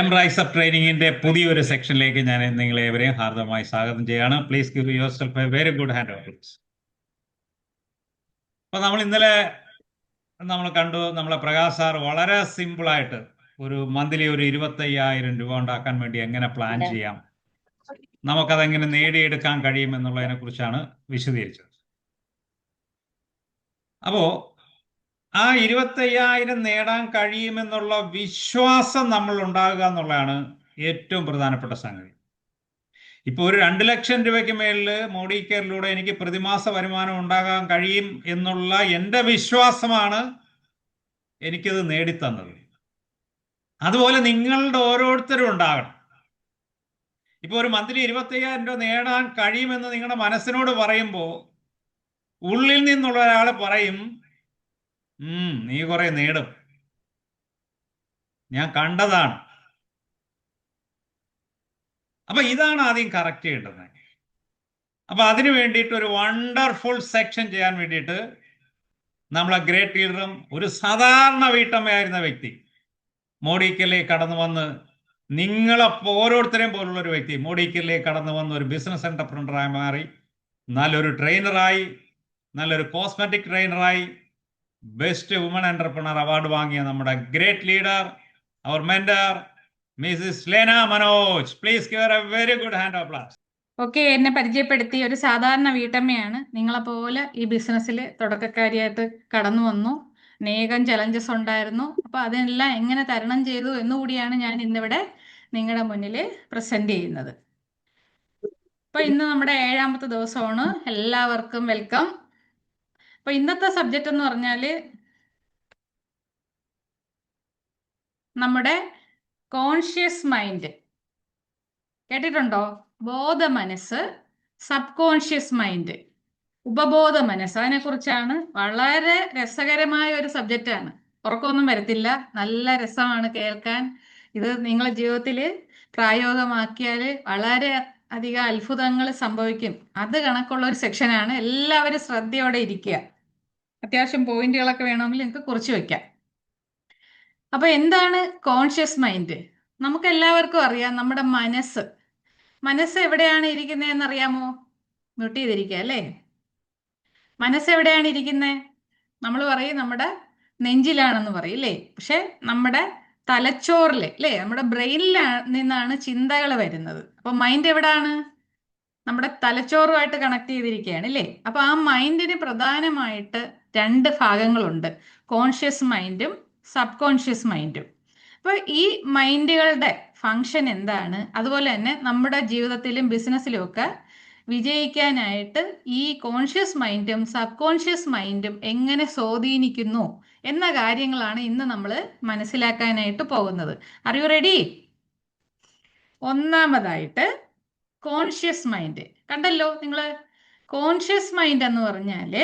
M rise up ട്രെയിനിങ്ങിന്റെ പുതിയൊരു സെക്ഷനിലേക്ക് ഞാൻ നിങ്ങളെ ഏവരെയും ഹാർദമായി സ്വാഗതം ചെയ്യാണ്. Please give your self A very good hand of please. അപ്പൊ നമ്മൾ ഇന്നലെ കണ്ടു, നമ്മളെ പ്രകാശ് സാർ വളരെ സിമ്പിളായിട്ട് ഒരു മന്ത്ലി ഒരു 25,000 രൂപ ഉണ്ടാക്കാൻ വേണ്ടി എങ്ങനെ പ്ലാൻ ചെയ്യാം, നമുക്കതെങ്ങനെ നേടിയെടുക്കാൻ കഴിയും എന്നുള്ളതിനെ കുറിച്ചാണ് വിശദീകരിച്ചത്. അപ്പോ ആ 25,000 നേടാൻ കഴിയുമെന്നുള്ള വിശ്വാസം നമ്മൾ ഉണ്ടാകുക എന്നുള്ളതാണ് ഏറ്റവും പ്രധാനപ്പെട്ട സംഗതി. ഇപ്പോൾ ഒരു 2 ലക്ഷം രൂപയ്ക്ക് മേളിൽ മോഡി കെയറിലൂടെ എനിക്ക് പ്രതിമാസ വരുമാനം ഉണ്ടാകാൻ കഴിയും എന്നുള്ള എൻ്റെ വിശ്വാസമാണ് എനിക്കത് നേടിത്തന്നത്. അതുപോലെ നിങ്ങളുടെ ഓരോരുത്തരും ഉണ്ടാകണം. ഇപ്പോൾ ഒരു മന്ത്ലി 25,000 രൂപ നേടാൻ കഴിയുമെന്ന് നിങ്ങളുടെ മനസ്സിനോട് പറയുമ്പോൾ ഉള്ളിൽ നിന്നുള്ള ഒരാൾ പറയും, നീ കുറെ നേടും, ഞാൻ കണ്ടതാണ്. അപ്പൊ ഇതാണ് ആദ്യം കറക്റ്റ് ചെയ്യേണ്ടത്. അപ്പൊ അതിനു വേണ്ടിയിട്ട് ഒരു വണ്ടർഫുൾ സെക്ഷൻ ചെയ്യാൻ വേണ്ടിയിട്ട് നമ്മളെ ഗ്രേറ്റ് ലീഡറും ഒരു സാധാരണ വീട്ടമ്മയായിരുന്ന വ്യക്തി മോഡിക്കലിലേക്ക് കടന്നു വന്ന്, നിങ്ങളെ ഓരോരുത്തരെയും പോലുള്ള ഒരു വ്യക്തി മോഡിക്കലിലേക്ക് കടന്നു വന്ന് ഒരു ബിസിനസ് എന്റർപ്രണറായി മാറി, നല്ലൊരു ട്രെയിനറായി, നല്ലൊരു കോസ്മെറ്റിക് ട്രെയിനറായി, ബെസ്റ്റ് വുമൺ എന്റർപ്രണർ അവാർഡ് വാങ്ങിയ നമ്മുടെ ഗ്രേറ്റ് ലീഡർ, അവർ mentor Mrs Lena Manoj. Please give her a very good hand of applause. Okay, എന്നെ പരിചയപ്പെടുത്തി ഒരു സാധാരണ വീട്ടമ്മയാണ്. നിങ്ങളെപ്പോലെ ഈ ബിസിനസ്സിൽ തുടക്കക്കാരിയായിട്ട് കടന്നു വന്നു. അനേകം ചലഞ്ചസ് ഉണ്ടായിരുന്നു. അപ്പോൾ അതെല്ലാം എങ്ങനെ തരണം ചെയ്തു എന്നുകൂടിയാണ് ഞാൻ ഇന്നിവിടെ നിങ്ങളുടെ മുന്നിൽ പ്രസന്റ് ചെയ്യുന്നത്. അപ്പോൾ ഇന്ന് നമ്മുടെ 7ാമത്തെ ദിവസമാണ്. എല്ലാവർക്കും വെൽക്കം. അപ്പോൾ ഇന്നത്തെ സബ്ജക്റ്റ് എന്ന് പറഞ്ഞാൽ നമ്മുടെ കോൺഷ്യസ് മൈൻഡ്. കേട്ടിട്ടുണ്ടോ? ബോധ മനസ്സ്, സബ് കോൺഷ്യസ് മൈൻഡ്, ഉപബോധ മനസ്സ്. അതിനെക്കുറിച്ചാണ്. വളരെ രസകരമായ ഒരു സബ്ജക്റ്റാണ്. ഉറക്കമൊന്നും വരത്തില്ല, നല്ല രസമാണ് കേൾക്കാൻ. ഇത് നിങ്ങളുടെ ജീവിതത്തിൽ പ്രായോഗികമാക്കിയാൽ വളരെ അധികം അത്ഭുതങ്ങൾ സംഭവിക്കും. അത് കണക്കുള്ള ഒരു സെക്ഷനാണ്. എല്ലാവരും ശ്രദ്ധയോടെ ഇരിക്കുക. അത്യാവശ്യം പോയിന്റുകളൊക്കെ വേണമെങ്കിൽ നിങ്ങൾക്ക് കുറിച്ച് വെക്കാം. അപ്പൊ എന്താണ് കോൺഷ്യസ് മൈൻഡ്? നമുക്ക് എല്ലാവർക്കും അറിയാം, നമ്മുടെ മനസ്സ് എവിടെയാണ് ഇരിക്കുന്നതെന്ന് അറിയാമോ? മ്യൂട്ട് ചെയ്തിരിക്കുക അല്ലേ? മനസ്സ് എവിടെയാണ് ഇരിക്കുന്നത്? നമ്മൾ പറയും നമ്മുടെ നെഞ്ചിലാണെന്ന് പറയും അല്ലേ? പക്ഷെ നമ്മുടെ തലച്ചോറില് അല്ലേ, നമ്മുടെ ബ്രെയിനിൽ നിന്നാണ് ചിന്തകൾ വരുന്നത്. അപ്പൊ മൈൻഡ് എവിടാണ്? നമ്മുടെ തലച്ചോറുമായിട്ട് കണക്ട് ചെയ്തിരിക്കുകയാണ് അല്ലേ? അപ്പൊ ആ മൈൻഡിന് പ്രധാനമായിട്ട് 2 ഭാഗങ്ങളുണ്ട്, കോൺഷ്യസ് മൈൻഡും സബ് കോൺഷ്യസ് മൈൻഡും. അപ്പൊ ഈ മൈൻഡുകളുടെ ഫങ്ഷൻ എന്താണ്, അതുപോലെ തന്നെ നമ്മുടെ ജീവിതത്തിലും ബിസിനസ്സിലും ഒക്കെ വിജയിക്കാനായിട്ട് ഈ കോൺഷ്യസ് മൈൻഡും സബ് കോൺഷ്യസ് മൈൻഡും എങ്ങനെ സ്വാധീനിക്കുന്നു എന്ന കാര്യങ്ങളാണ് ഇന്ന് നമ്മൾ മനസ്സിലാക്കാനായിട്ട് പോകുന്നത്. Are you ready? ഒന്നാമതായിട്ട് കോൺഷ്യസ് മൈൻഡ് കണ്ടല്ലോ നിങ്ങൾ. കോൺഷ്യസ് മൈൻഡ് എന്ന് പറഞ്ഞാൽ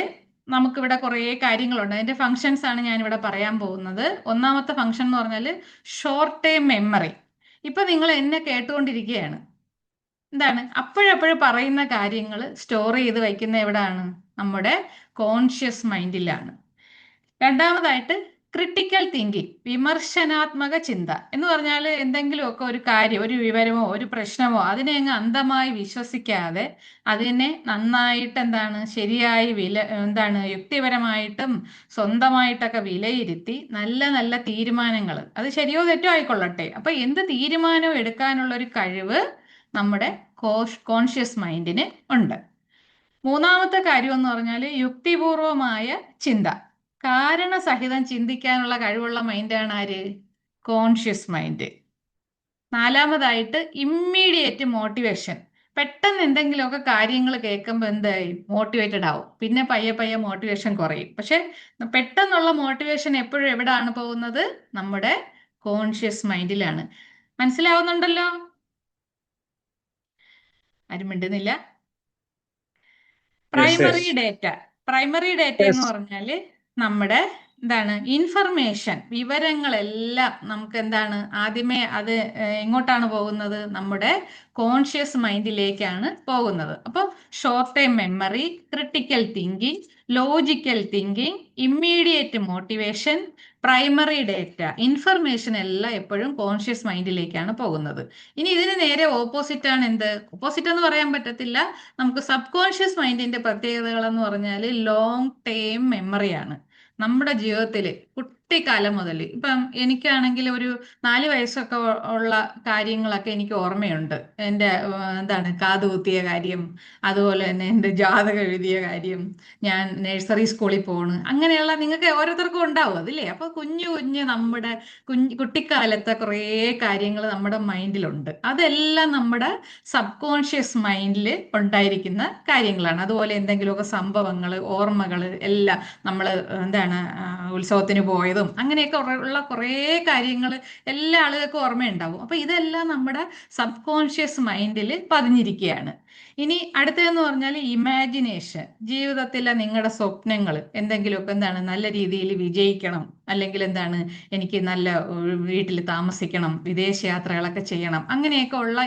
നമുക്കിവിടെ കുറേ കാര്യങ്ങളുണ്ട്. അതിന്റെ ഫങ്ഷൻസ് ആണ് ഞാനിവിടെ പറയാൻ പോകുന്നത്. ഒന്നാമത്തെ ഫങ്ഷൻ എന്ന് പറഞ്ഞാൽ ഷോർട്ട് ടൈം മെമ്മറി. ഇപ്പൊ നിങ്ങൾ എന്നെ കേട്ടുകൊണ്ടിരിക്കുകയാണ്. എന്താണ്? അപ്പോഴപ്പോഴും പറയുന്ന കാര്യങ്ങൾ സ്റ്റോർ ചെയ്ത് വയ്ക്കുന്ന എവിടാണ്? നമ്മുടെ കോൺഷ്യസ് മൈൻഡിലാണ്. രണ്ടാമതായിട്ട് ക്രിട്ടിക്കൽ തിങ്കിങ്, വിമർശനാത്മക ചിന്ത എന്ന് പറഞ്ഞാൽ എന്തെങ്കിലുമൊക്കെ ഒരു കാര്യം, ഒരു വിവരമോ ഒരു പ്രശ്നമോ അതിനെ അങ്ങ് അന്ധമായി വിശ്വസിക്കാതെ അതിനെ നന്നായിട്ട് ശരിയായി യുക്തിപരമായിട്ടും സ്വന്തമായിട്ടൊക്കെ വിലയിരുത്തി നല്ല നല്ല തീരുമാനങ്ങൾ, അത് ശരിയോ തെറ്റോ ആയിക്കൊള്ളട്ടെ, അപ്പൊ എന്ത് തീരുമാനവും എടുക്കാനുള്ള ഒരു കഴിവ് നമ്മുടെ കോൺഷ്യസ് മൈൻഡിന് ഉണ്ട്. മൂന്നാമത്തെ കാര്യം എന്ന് പറഞ്ഞാൽ യുക്തിപൂർവമായ ചിന്ത, കാരണസഹിതം ചിന്തിക്കാനുള്ള കഴിവുള്ള മൈൻഡാണ് ആര്? Conscious mind. നാലാമതായിട്ട് ഇമ്മീഡിയറ്റ് മോട്ടിവേഷൻ. പെട്ടെന്ന് എന്തെങ്കിലുമൊക്കെ കാര്യങ്ങൾ കേൾക്കുമ്പോൾ എന്തായി? മോട്ടിവേറ്റഡ് ആവും. പിന്നെ പയ്യെ പയ്യെ മോട്ടിവേഷൻ കുറയും. പക്ഷെ പെട്ടെന്നുള്ള മോട്ടിവേഷൻ എപ്പോഴും എവിടാണ് പോകുന്നത്? നമ്മുടെ കോൺഷ്യസ് മൈൻഡിലാണ്. മനസ്സിലാവുന്നുണ്ടല്ലോ? ആരും മിണ്ടുന്നില്ല. പ്രൈമറി ഡേറ്റ എന്ന് പറഞ്ഞാൽ നമ്മുടെ ഇൻഫർമേഷൻ, വിവരങ്ങളെല്ലാം നമുക്ക് ആദ്യമേ അത് എങ്ങോട്ടാണ് പോകുന്നത്? നമ്മുടെ കോൺഷ്യസ് മൈൻഡിലേക്കാണ് പോകുന്നത്. അപ്പോൾ short time memory, critical thinking, logical thinking, immediate motivation, primary data, information എല്ലാം എപ്പോഴും കോൺഷ്യസ് മൈൻഡിലേക്കാണ് പോകുന്നത്. ഇനി ഇതിന് നേരെ ഓപ്പോസിറ്റ് ആണ് എന്ത്? ഓപ്പോസിറ്റ് എന്ന് പറയാൻ പറ്റത്തില്ല. നമുക്ക് സബ് കോൺഷ്യസ് മൈൻഡിന്റെ പ്രത്യേകതകൾ എന്ന് പറഞ്ഞാൽ ലോങ് ടേം മെമ്മറിയാണ്. നമ്മുടെ ജീവിതത്തിൽ കുട്ടിക്കാലം മുതൽ, ഇപ്പം എനിക്കാണെങ്കിൽ ഒരു 4 വയസ്സൊക്കെ ഉള്ള കാര്യങ്ങളൊക്കെ എനിക്ക് ഓർമ്മയുണ്ട്. എൻ്റെ എന്താണ് കാതുകുത്തിയ കാര്യം, അതുപോലെ തന്നെ എൻ്റെ ജാതകം എഴുതിയ കാര്യം, ഞാൻ നഴ്സറി സ്കൂളിൽ പോണ്, അങ്ങനെയുള്ള നിങ്ങൾക്ക് ഓരോരുത്തർക്കും ഉണ്ടാവും അതില്ലേ. അപ്പൊ കുഞ്ഞു കുഞ്ഞ് നമ്മുടെ കുട്ടിക്കാലത്തെ കുറേ കാര്യങ്ങൾ നമ്മുടെ മൈൻഡിലുണ്ട്. അതെല്ലാം നമ്മുടെ സബ് കോൺഷ്യസ് മൈൻഡിൽ ഉണ്ടായിരിക്കുന്ന കാര്യങ്ങളാണ്. അതുപോലെ എന്തെങ്കിലുമൊക്കെ സംഭവങ്ങൾ, ഓർമ്മകൾ എല്ലാം നമ്മൾ എന്താണ് ഉത്സവത്തിന് പോയതും അങ്ങനെയൊക്കെ ഉള്ള കുറേ കാര്യങ്ങൾ എല്ലാ ആളുകൾക്കും ഓർമ്മയുണ്ടാവും. അപ്പൊ ഇതെല്ലാം നമ്മുടെ സബ് കോൺഷ്യസ് മൈൻഡിൽ പതിഞ്ഞിരിക്കുകയാണ്. ഇനി അടുത്തതെന്ന് പറഞ്ഞാൽ ഇമാജിനേഷൻ. ജീവിതത്തിലെ നിങ്ങളുടെ സ്വപ്നങ്ങൾ എന്തെങ്കിലുമൊക്കെ എന്താണ് നല്ല രീതിയിൽ വിജയിക്കണം, അല്ലെങ്കിൽ എന്താണ് എനിക്ക് നല്ല വീട്ടിൽ താമസിക്കണം, വിദേശ യാത്രകളൊക്കെ ചെയ്യണം, അങ്ങനെയൊക്കെ ഉള്ള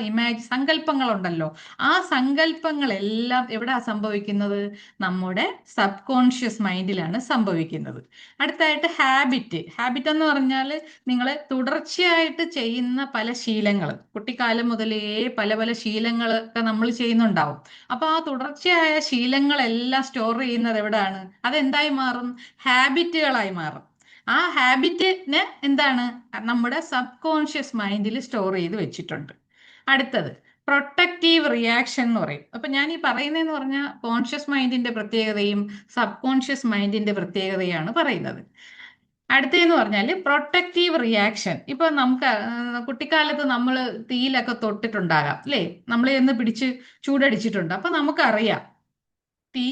സങ്കല്പങ്ങളുണ്ടല്ലോ. ആ സങ്കല്പങ്ങളെല്ലാം എവിടാ സംഭവിക്കുന്നത്? നമ്മുടെ സബ് കോൺഷ്യസ് മൈൻഡിലാണ് സംഭവിക്കുന്നത്. അടുത്തായിട്ട് ഹാബിറ്റ് എന്ന് പറഞ്ഞാൽ നിങ്ങൾ തുടർച്ചയായിട്ട് ചെയ്യുന്ന പല ശീലങ്ങൾ, കുട്ടിക്കാലം മുതലേ പല പല ശീലങ്ങളൊക്കെ നമ്മൾ ചെയ്യുന്നുണ്ടാവും. അപ്പൊ ആ തുടർച്ചയായ ശീലങ്ങളെല്ലാം സ്റ്റോർ ചെയ്യുന്നത് എവിടാണ്? അതെന്തായി മാറും? ഹാബിറ്റുകളായി മാറും. ആ ഹാബിറ്റിന് എന്താണ്? നമ്മുടെ സബ് കോൺഷ്യസ് മൈൻഡിൽ സ്റ്റോർ ചെയ്ത് വെച്ചിട്ടുണ്ട്. അടുത്തത് പ്രൊട്ടക്റ്റീവ് റിയാക്ഷൻ എന്ന് പറയും. അപ്പൊ ഞാൻ ഈ പറയുന്നതെന്ന് പറഞ്ഞാൽ കോൺഷ്യസ് മൈൻഡിന്റെ പ്രത്യേകതയും സബ് കോൺഷ്യസ് മൈൻഡിന്റെ പ്രത്യേകതയാണ് പറയുന്നത്. അടുത്തതെന്ന് പറഞ്ഞാൽ പ്രൊട്ടക്റ്റീവ് റിയാക്ഷൻ. ഇപ്പൊ നമുക്ക് കുട്ടിക്കാലത്ത് നമ്മൾ തീയിലൊക്കെ തൊട്ടിട്ടുണ്ടാകാം അല്ലേ? നമ്മൾ ചെന്ന് പിടിച്ച് ചൂടടിച്ചിട്ടുണ്ട്. അപ്പൊ നമുക്കറിയാം തീ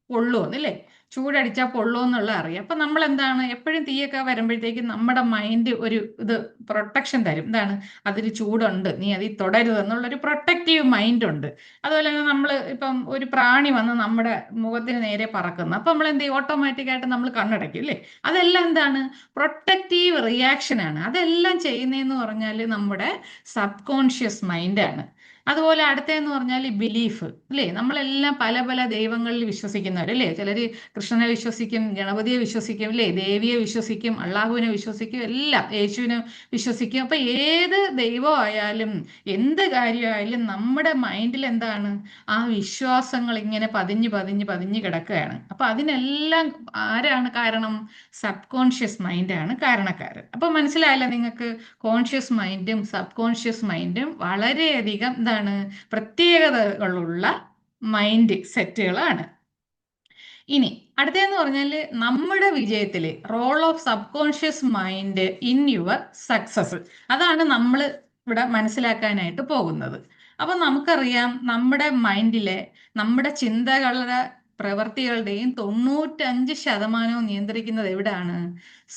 പൊള്ളുമെന്നല്ലേ, ചൂടടിച്ചാൽ പൊള്ളുമെന്നുള്ള അറിയാം. അപ്പൊ നമ്മൾ എന്താണ്, എപ്പോഴും തീയൊക്കെ വരുമ്പോഴത്തേക്കും നമ്മുടെ മൈൻഡ് ഒരു ഇത് പ്രൊട്ടക്ഷൻ തരും. എന്താണ്? അതിൽ ചൂടുണ്ട്, നീ അതിൽ തൊടരുത് എന്നുള്ളൊരു പ്രൊട്ടക്റ്റീവ് മൈൻഡ് ഉണ്ട്. അതുപോലെ തന്നെ നമ്മൾ ഇപ്പം ഒരു പ്രാണി വന്ന് നമ്മുടെ മുഖത്തിന് നേരെ പറക്കുന്നു, അപ്പൊ നമ്മൾ എന്ത് ചെയ്യും? ഓട്ടോമാറ്റിക്കായിട്ട് നമ്മൾ കണ്ണടയ്ക്കും അല്ലേ? അതെല്ലാം എന്താണ്? പ്രൊട്ടക്റ്റീവ് റിയാക്ഷൻ ആണ്. അതെല്ലാം ചെയ്യുന്നതെന്ന് പറഞ്ഞാൽ നമ്മുടെ സബ് കോൺഷ്യസ് മൈൻഡാണ്. അതുപോലെ അടുത്തതെന്ന് പറഞ്ഞാൽ ബിലീഫ് അല്ലേ? നമ്മളെല്ലാം പല പല ദൈവങ്ങളിൽ വിശ്വസിക്കുന്നവരല്ലേ? ചിലര് കൃഷ്ണനെ വിശ്വസിക്കും, ഗണപതിയെ വിശ്വസിക്കും അല്ലേ, ദേവിയെ വിശ്വസിക്കും, അള്ളാഹുവിനെ വിശ്വസിക്കും, എല്ലാം യേശുവിനെ വിശ്വസിക്കും. അപ്പൊ ഏത് ദൈവമായാലും എന്ത് കാര്യമായാലും നമ്മുടെ മൈൻഡിൽ എന്താണ്? ആ വിശ്വാസങ്ങൾ ഇങ്ങനെ പതിഞ്ഞ് പതിഞ്ഞ് പതിഞ്ഞ് കിടക്കുകയാണ്. അപ്പൊ അതിനെല്ലാം ആരാണ് കാരണം? സബ് കോൺഷ്യസ് മൈൻഡാണ് കാരണക്കാരൻ. അപ്പൊ മനസ്സിലായല്ലോ നിങ്ങൾക്ക്? കോൺഷ്യസ് മൈൻഡും സബ് കോൺഷ്യസ് മൈൻഡും വളരെയധികം എന്താണ് പ്രത്യേകതകളുള്ള മൈൻഡ് സെറ്റുകളാണ്. ഇനി അടുത്തതെന്ന് പറഞ്ഞാൽ നമ്മുടെ വിജയത്തിൽ role of subconscious mind in your success. അതാണ് നമ്മൾ ഇവിടെ മനസ്സിലാക്കാനായിട്ട് പോകുന്നത്. അപ്പൊ നമുക്കറിയാം നമ്മുടെ മൈൻഡിലെ നമ്മുടെ ചിന്തകളുടെ പ്രവൃത്തികളുടെയും 95% നിയന്ത്രിക്കുന്നത് എവിടെയാണ്?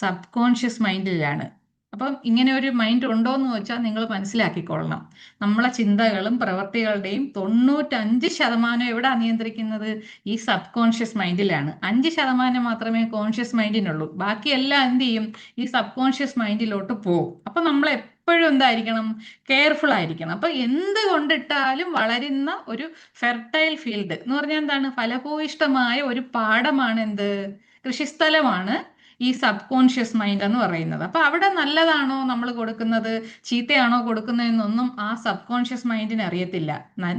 സബ് കോൺഷ്യസ് മൈൻഡിലാണ്. അപ്പം ഇങ്ങനെ ഒരു മൈൻഡ് ഉണ്ടോ എന്ന് വെച്ചാൽ നിങ്ങൾ മനസ്സിലാക്കിക്കൊള്ളണം. നമ്മളെ ചിന്തകളും പ്രവൃത്തികളുടെയും 95% എവിടാ നിയന്ത്രിക്കുന്നത്? ഈ സബ് കോൺഷ്യസ് മൈൻഡിലാണ്. 5% മാത്രമേ കോൺഷ്യസ് മൈൻഡിനുള്ളൂ. ബാക്കിയെല്ലാം എന്ത് ചെയ്യും? ഈ സബ് കോൺഷ്യസ് മൈൻഡിലോട്ട് പോകും. അപ്പൊ നമ്മൾ എപ്പോഴും എന്തായിരിക്കണം? കെയർഫുൾ ആയിരിക്കണം. അപ്പൊ എന്ത് കൊണ്ടിട്ടാലും വളരുന്ന ഒരു ഫെർട്ടൈൽ ഫീൽഡ് എന്ന് പറഞ്ഞാൽ എന്താണ്? ഫലഭൂയിഷ്ടമായ ഒരു പാടമാണ് എന്ത്? കൃഷിസ്ഥലമാണ് ഈ സബ് കോൺഷ്യസ് മൈൻഡ് എന്ന് പറയുന്നത്. അപ്പൊ അവിടെ നല്ലതാണോ നമ്മൾ കൊടുക്കുന്നത്, ചീത്തയാണോ കൊടുക്കുന്നതെന്നൊന്നും ആ സബ് കോൺഷ്യസ് മൈൻഡിന് അറിയത്തില്ല.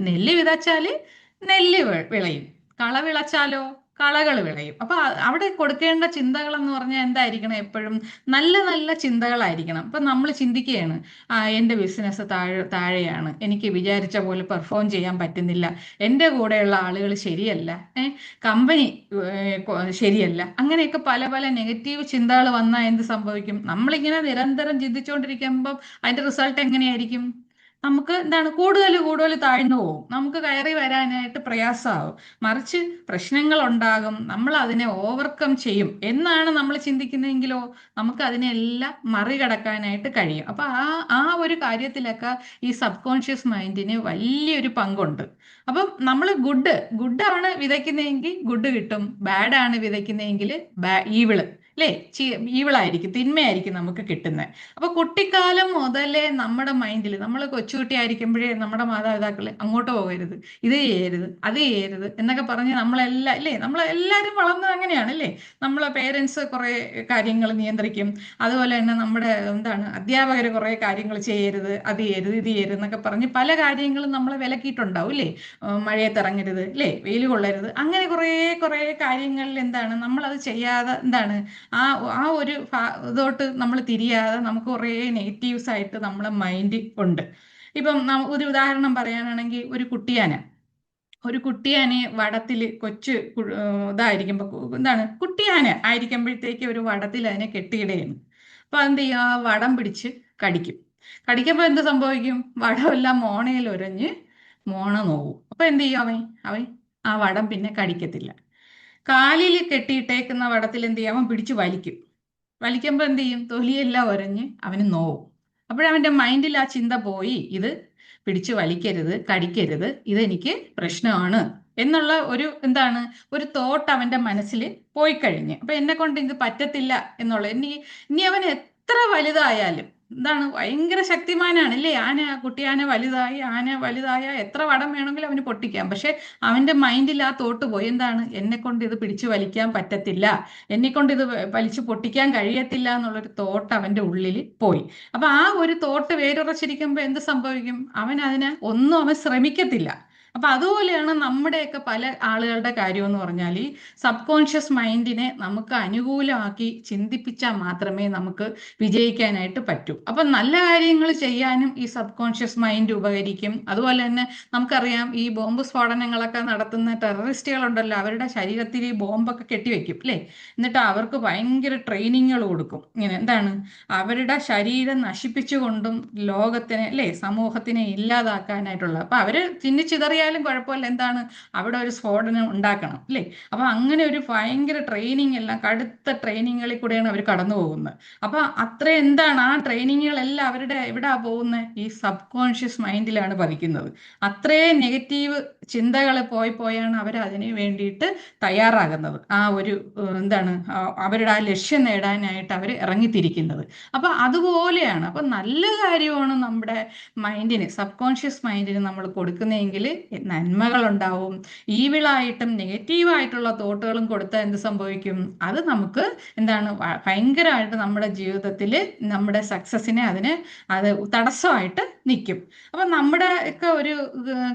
നെല്ല് വിതച്ചാല് നെല്ല് വിളയും, കള വിളച്ചാലോ കളകൾ വിളയും. അപ്പൊ അവിടെ കൊടുക്കേണ്ട ചിന്തകൾ എന്ന് പറഞ്ഞാൽ എന്തായിരിക്കണം? എപ്പോഴും നല്ല നല്ല ചിന്തകളായിരിക്കണം. അപ്പൊ നമ്മൾ ചിന്തിക്കുകയാണ്, എൻ്റെ ബിസിനസ് താഴെയാണ്, എനിക്ക് വിചാരിച്ച പോലെ പെർഫോം ചെയ്യാൻ പറ്റുന്നില്ല, എൻ്റെ കൂടെയുള്ള ആളുകൾ ശരിയല്ല, കമ്പനി ശരിയല്ല, അങ്ങനെയൊക്കെ പല പല നെഗറ്റീവ് ചിന്തകൾ വന്നാൽ എന്ത് സംഭവിക്കും? നമ്മളിങ്ങനെ നിരന്തരം ചിന്തിച്ചുകൊണ്ടിരിക്കുമ്പം അതിന്റെ റിസൾട്ട് എങ്ങനെയായിരിക്കും? നമുക്ക് എന്താണ്? കൂടുതൽ കൂടുതൽ താഴ്ന്നു പോകും, നമുക്ക് കയറി വരാനായിട്ട് പ്രയാസമാകും. മറിച്ച് പ്രശ്നങ്ങൾ ഉണ്ടാകും, നമ്മൾ അതിനെ ഓവർകം ചെയ്യും എന്നാണ് നമ്മൾ ചിന്തിക്കുന്നതെങ്കിലോ നമുക്ക് അതിനെല്ലാം മറികടക്കാനായിട്ട് കഴിയും. അപ്പൊ ആ ഒരു കാര്യത്തിലൊക്കെ ഈ സബ് കോൺഷ്യസ് മൈൻഡിന് വലിയൊരു പങ്കുണ്ട്. അപ്പം നമ്മൾ ഗുഡാണ് വിതയ്ക്കുന്നതെങ്കിൽ ഗുഡ് കിട്ടും, ബാഡാണ് വിതയ്ക്കുന്നതെങ്കിൽ ഈവിള് അല്ലേ? ഈവിളായിരിക്കും, തിന്മയായിരിക്കും നമുക്ക് കിട്ടുന്നത്. അപ്പൊ കുട്ടിക്കാലം മുതലേ നമ്മുടെ മൈൻഡിൽ, നമ്മൾ കൊച്ചുകുട്ടി ആയിരിക്കുമ്പോഴേ നമ്മുടെ മാതാപിതാക്കൾ അങ്ങോട്ട് പോകരുത്, ഇത് ചെയ്യരുത്, അത് ചെയ്യരുത് എന്നൊക്കെ പറഞ്ഞ് നമ്മളെല്ലാം, അല്ലേ, നമ്മളെല്ലാവരും വളർന്നത് അങ്ങനെയാണ്, അല്ലേ? നമ്മളെ പേരൻസ് കുറേ കാര്യങ്ങൾ നിയന്ത്രിക്കും. അതുപോലെ തന്നെ നമ്മുടെ അധ്യാപകർ കുറേ കാര്യങ്ങൾ ചെയ്യരുത്, അത് ചെയ്യരുത്, ഇത് ചെയ്യരുത് എന്നൊക്കെ പറഞ്ഞ് പല കാര്യങ്ങളും നമ്മളെ വിലക്കിയിട്ടുണ്ടാവും, അല്ലേ? മഴയത്തിറങ്ങരുത്, അല്ലേ, വെയിൽ കൊള്ളരുത്, അങ്ങനെ കുറേ കുറേ കാര്യങ്ങളിൽ നമ്മളത് ചെയ്യാതെ ആ ആ ഒരു ഇതോട്ട് നമ്മൾ തിരിയാതെ നമുക്ക് കുറേ നെഗറ്റീവ്സ് ആയിട്ട് നമ്മളെ മൈൻഡ് ഉണ്ട്. ഇപ്പം ഒരു ഉദാഹരണം പറയാനാണെങ്കിൽ, ഒരു കുട്ടിയാനെ വടത്തിൽ ഇതായിരിക്കുമ്പോൾ, കുട്ടിയാന ആയിരിക്കുമ്പോഴത്തേക്ക് ഒരു വടത്തിൽ അതിനെ കെട്ടിയിടുകയാണ്. അപ്പൊ എന്ത് ചെയ്യും? ആ വടം പിടിച്ച് കടിക്കും. കടിക്കുമ്പോൾ എന്ത് സംഭവിക്കും? വടമെല്ലാം മോണയിൽ ഉരഞ്ഞ് മോണ നോവും. അപ്പൊ എന്ത് ചെയ്യും? അവൻ ആ വടം പിന്നെ കടിക്കത്തില്ല. കാലിൽ കെട്ടിയിട്ടേക്കുന്ന വടത്തിൽ എന്ത് ചെയ്യും? അവൻ പിടിച്ച് വലിക്കുമ്പോൾ എന്ത് ചെയ്യും? തൊലിയെല്ലാം ഉരഞ്ഞ് അവന് നോവും. അപ്പോഴവൻ്റെ മൈൻഡിൽ ആ ചിന്ത പോയി, ഇത് പിടിച്ചു വലിക്കരുത്, കടിക്കരുത്, ഇതെനിക്ക് പ്രശ്നമാണ് എന്നുള്ള ഒരു തോട്ട് അവൻ്റെ മനസ്സിൽ പോയി കഴിഞ്ഞ്. അപ്പൊ എന്നെ കൊണ്ട് ഇത് പറ്റത്തില്ല എന്നുള്ള, ഇനി അവൻ എത്ര വലുതായാലും ഭയങ്കര ശക്തിമാനാണ്, അല്ലേ? കുട്ടിയാന വലുതായ എത്ര വടം വേണമെങ്കിലും അവന് പൊട്ടിക്കാം. പക്ഷെ അവന്റെ മൈൻഡിൽ ആ തോട്ട് പോയി, എന്നെ കൊണ്ട് ഇത് പിടിച്ചു വലിക്കാൻ പറ്റത്തില്ല, എന്നെ കൊണ്ട് ഇത് വലിച്ചു പൊട്ടിക്കാൻ കഴിയത്തില്ല എന്നുള്ളൊരു തോട്ട് അവന്റെ ഉള്ളിൽ പോയി. അപ്പൊ ആ ഒരു തോട്ട് വേരുറച്ചിരിക്കുമ്പോൾ എന്ത് സംഭവിക്കും? അവൻ ശ്രമിക്കത്തില്ല. അപ്പൊ അതുപോലെയാണ് നമ്മുടെയൊക്കെ പല ആളുകളുടെ കാര്യം എന്ന് പറഞ്ഞാൽ, ഈ സബ് കോൺഷ്യസ് മൈൻഡിനെ നമുക്ക് അനുകൂലമാക്കി ചിന്തിപ്പിച്ചാൽ മാത്രമേ നമുക്ക് വിജയിക്കാനായിട്ട് പറ്റൂ. അപ്പൊ നല്ല കാര്യങ്ങൾ ചെയ്യാനും ഈ സബ് കോൺഷ്യസ് മൈൻഡ് ഉപകരിക്കും. അതുപോലെ തന്നെ നമുക്കറിയാം, ഈ ബോംബ് സ്ഫോടനങ്ങളൊക്കെ നടത്തുന്ന ടെററിസ്റ്റുകളുണ്ടല്ലോ, അവരുടെ ശരീരത്തിൽ ഈ ബോംബൊക്കെ കെട്ടിവെക്കും, അല്ലേ? എന്നിട്ട് അവർക്ക് ഭയങ്കര ട്രെയിനിങ്ങുകൾ കൊടുക്കും. ഇങ്ങനെ അവരുടെ ശരീരം നശിപ്പിച്ചുകൊണ്ടും ലോകത്തിനെ, അല്ലേ, സമൂഹത്തിനെ ഇല്ലാതാക്കാനായിട്ടുള്ള. അപ്പൊ അവര് ചിന്നിച്ചിതറിയാലും കുഴപ്പമില്ല, അവിടെ ഒരു സ്ഫോടനം ഉണ്ടാക്കണം, അല്ലേ? അപ്പൊ അങ്ങനെ ഒരു ഭയങ്കര ട്രെയിനിങ്, എല്ലാം കടുത്ത ട്രെയിനിങ്ങുകളിൽ കൂടെയാണ് അവർ കടന്നു പോകുന്നത്. അപ്പൊ അത്ര ആ ട്രെയിനിങ്ങുകളെല്ലാം അവരുടെ എവിടാ പോകുന്നത്? ഈ സബ് കോൺഷ്യസ് മൈൻഡിലാണ് പതിക്കുന്നത്. അത്രയും നെഗറ്റീവ് ചിന്തകൾ പോയാണ് അവർ അതിന് വേണ്ടിയിട്ട് തയ്യാറാകുന്നത്. ആ ഒരു അവരുടെ ആ ലക്ഷ്യം നേടാനായിട്ട് അവർ ഇറങ്ങിത്തിരിക്കുന്നത്. അപ്പൊ അതുപോലെയാണ്. അപ്പൊ നല്ല കാര്യമാണ് നമ്മുടെ മൈൻഡിന്, സബ് കോൺഷ്യസ് മൈൻഡിന് നമ്മൾ കൊടുക്കുന്നതെങ്കിൽ നന്മകളുണ്ടാവും. ഈവിളായിട്ടും നെഗറ്റീവായിട്ടുള്ള തോട്ടുകളും കൊടുത്താൽ എന്ത് സംഭവിക്കും? അത് നമുക്ക് ഭയങ്കരമായിട്ട് നമ്മുടെ ജീവിതത്തിൽ നമ്മുടെ സക്സസിനെ അത് തടസ്സമായിട്ട് നിൽക്കും. അപ്പൊ നമ്മുടെ ഒക്കെ ഒരു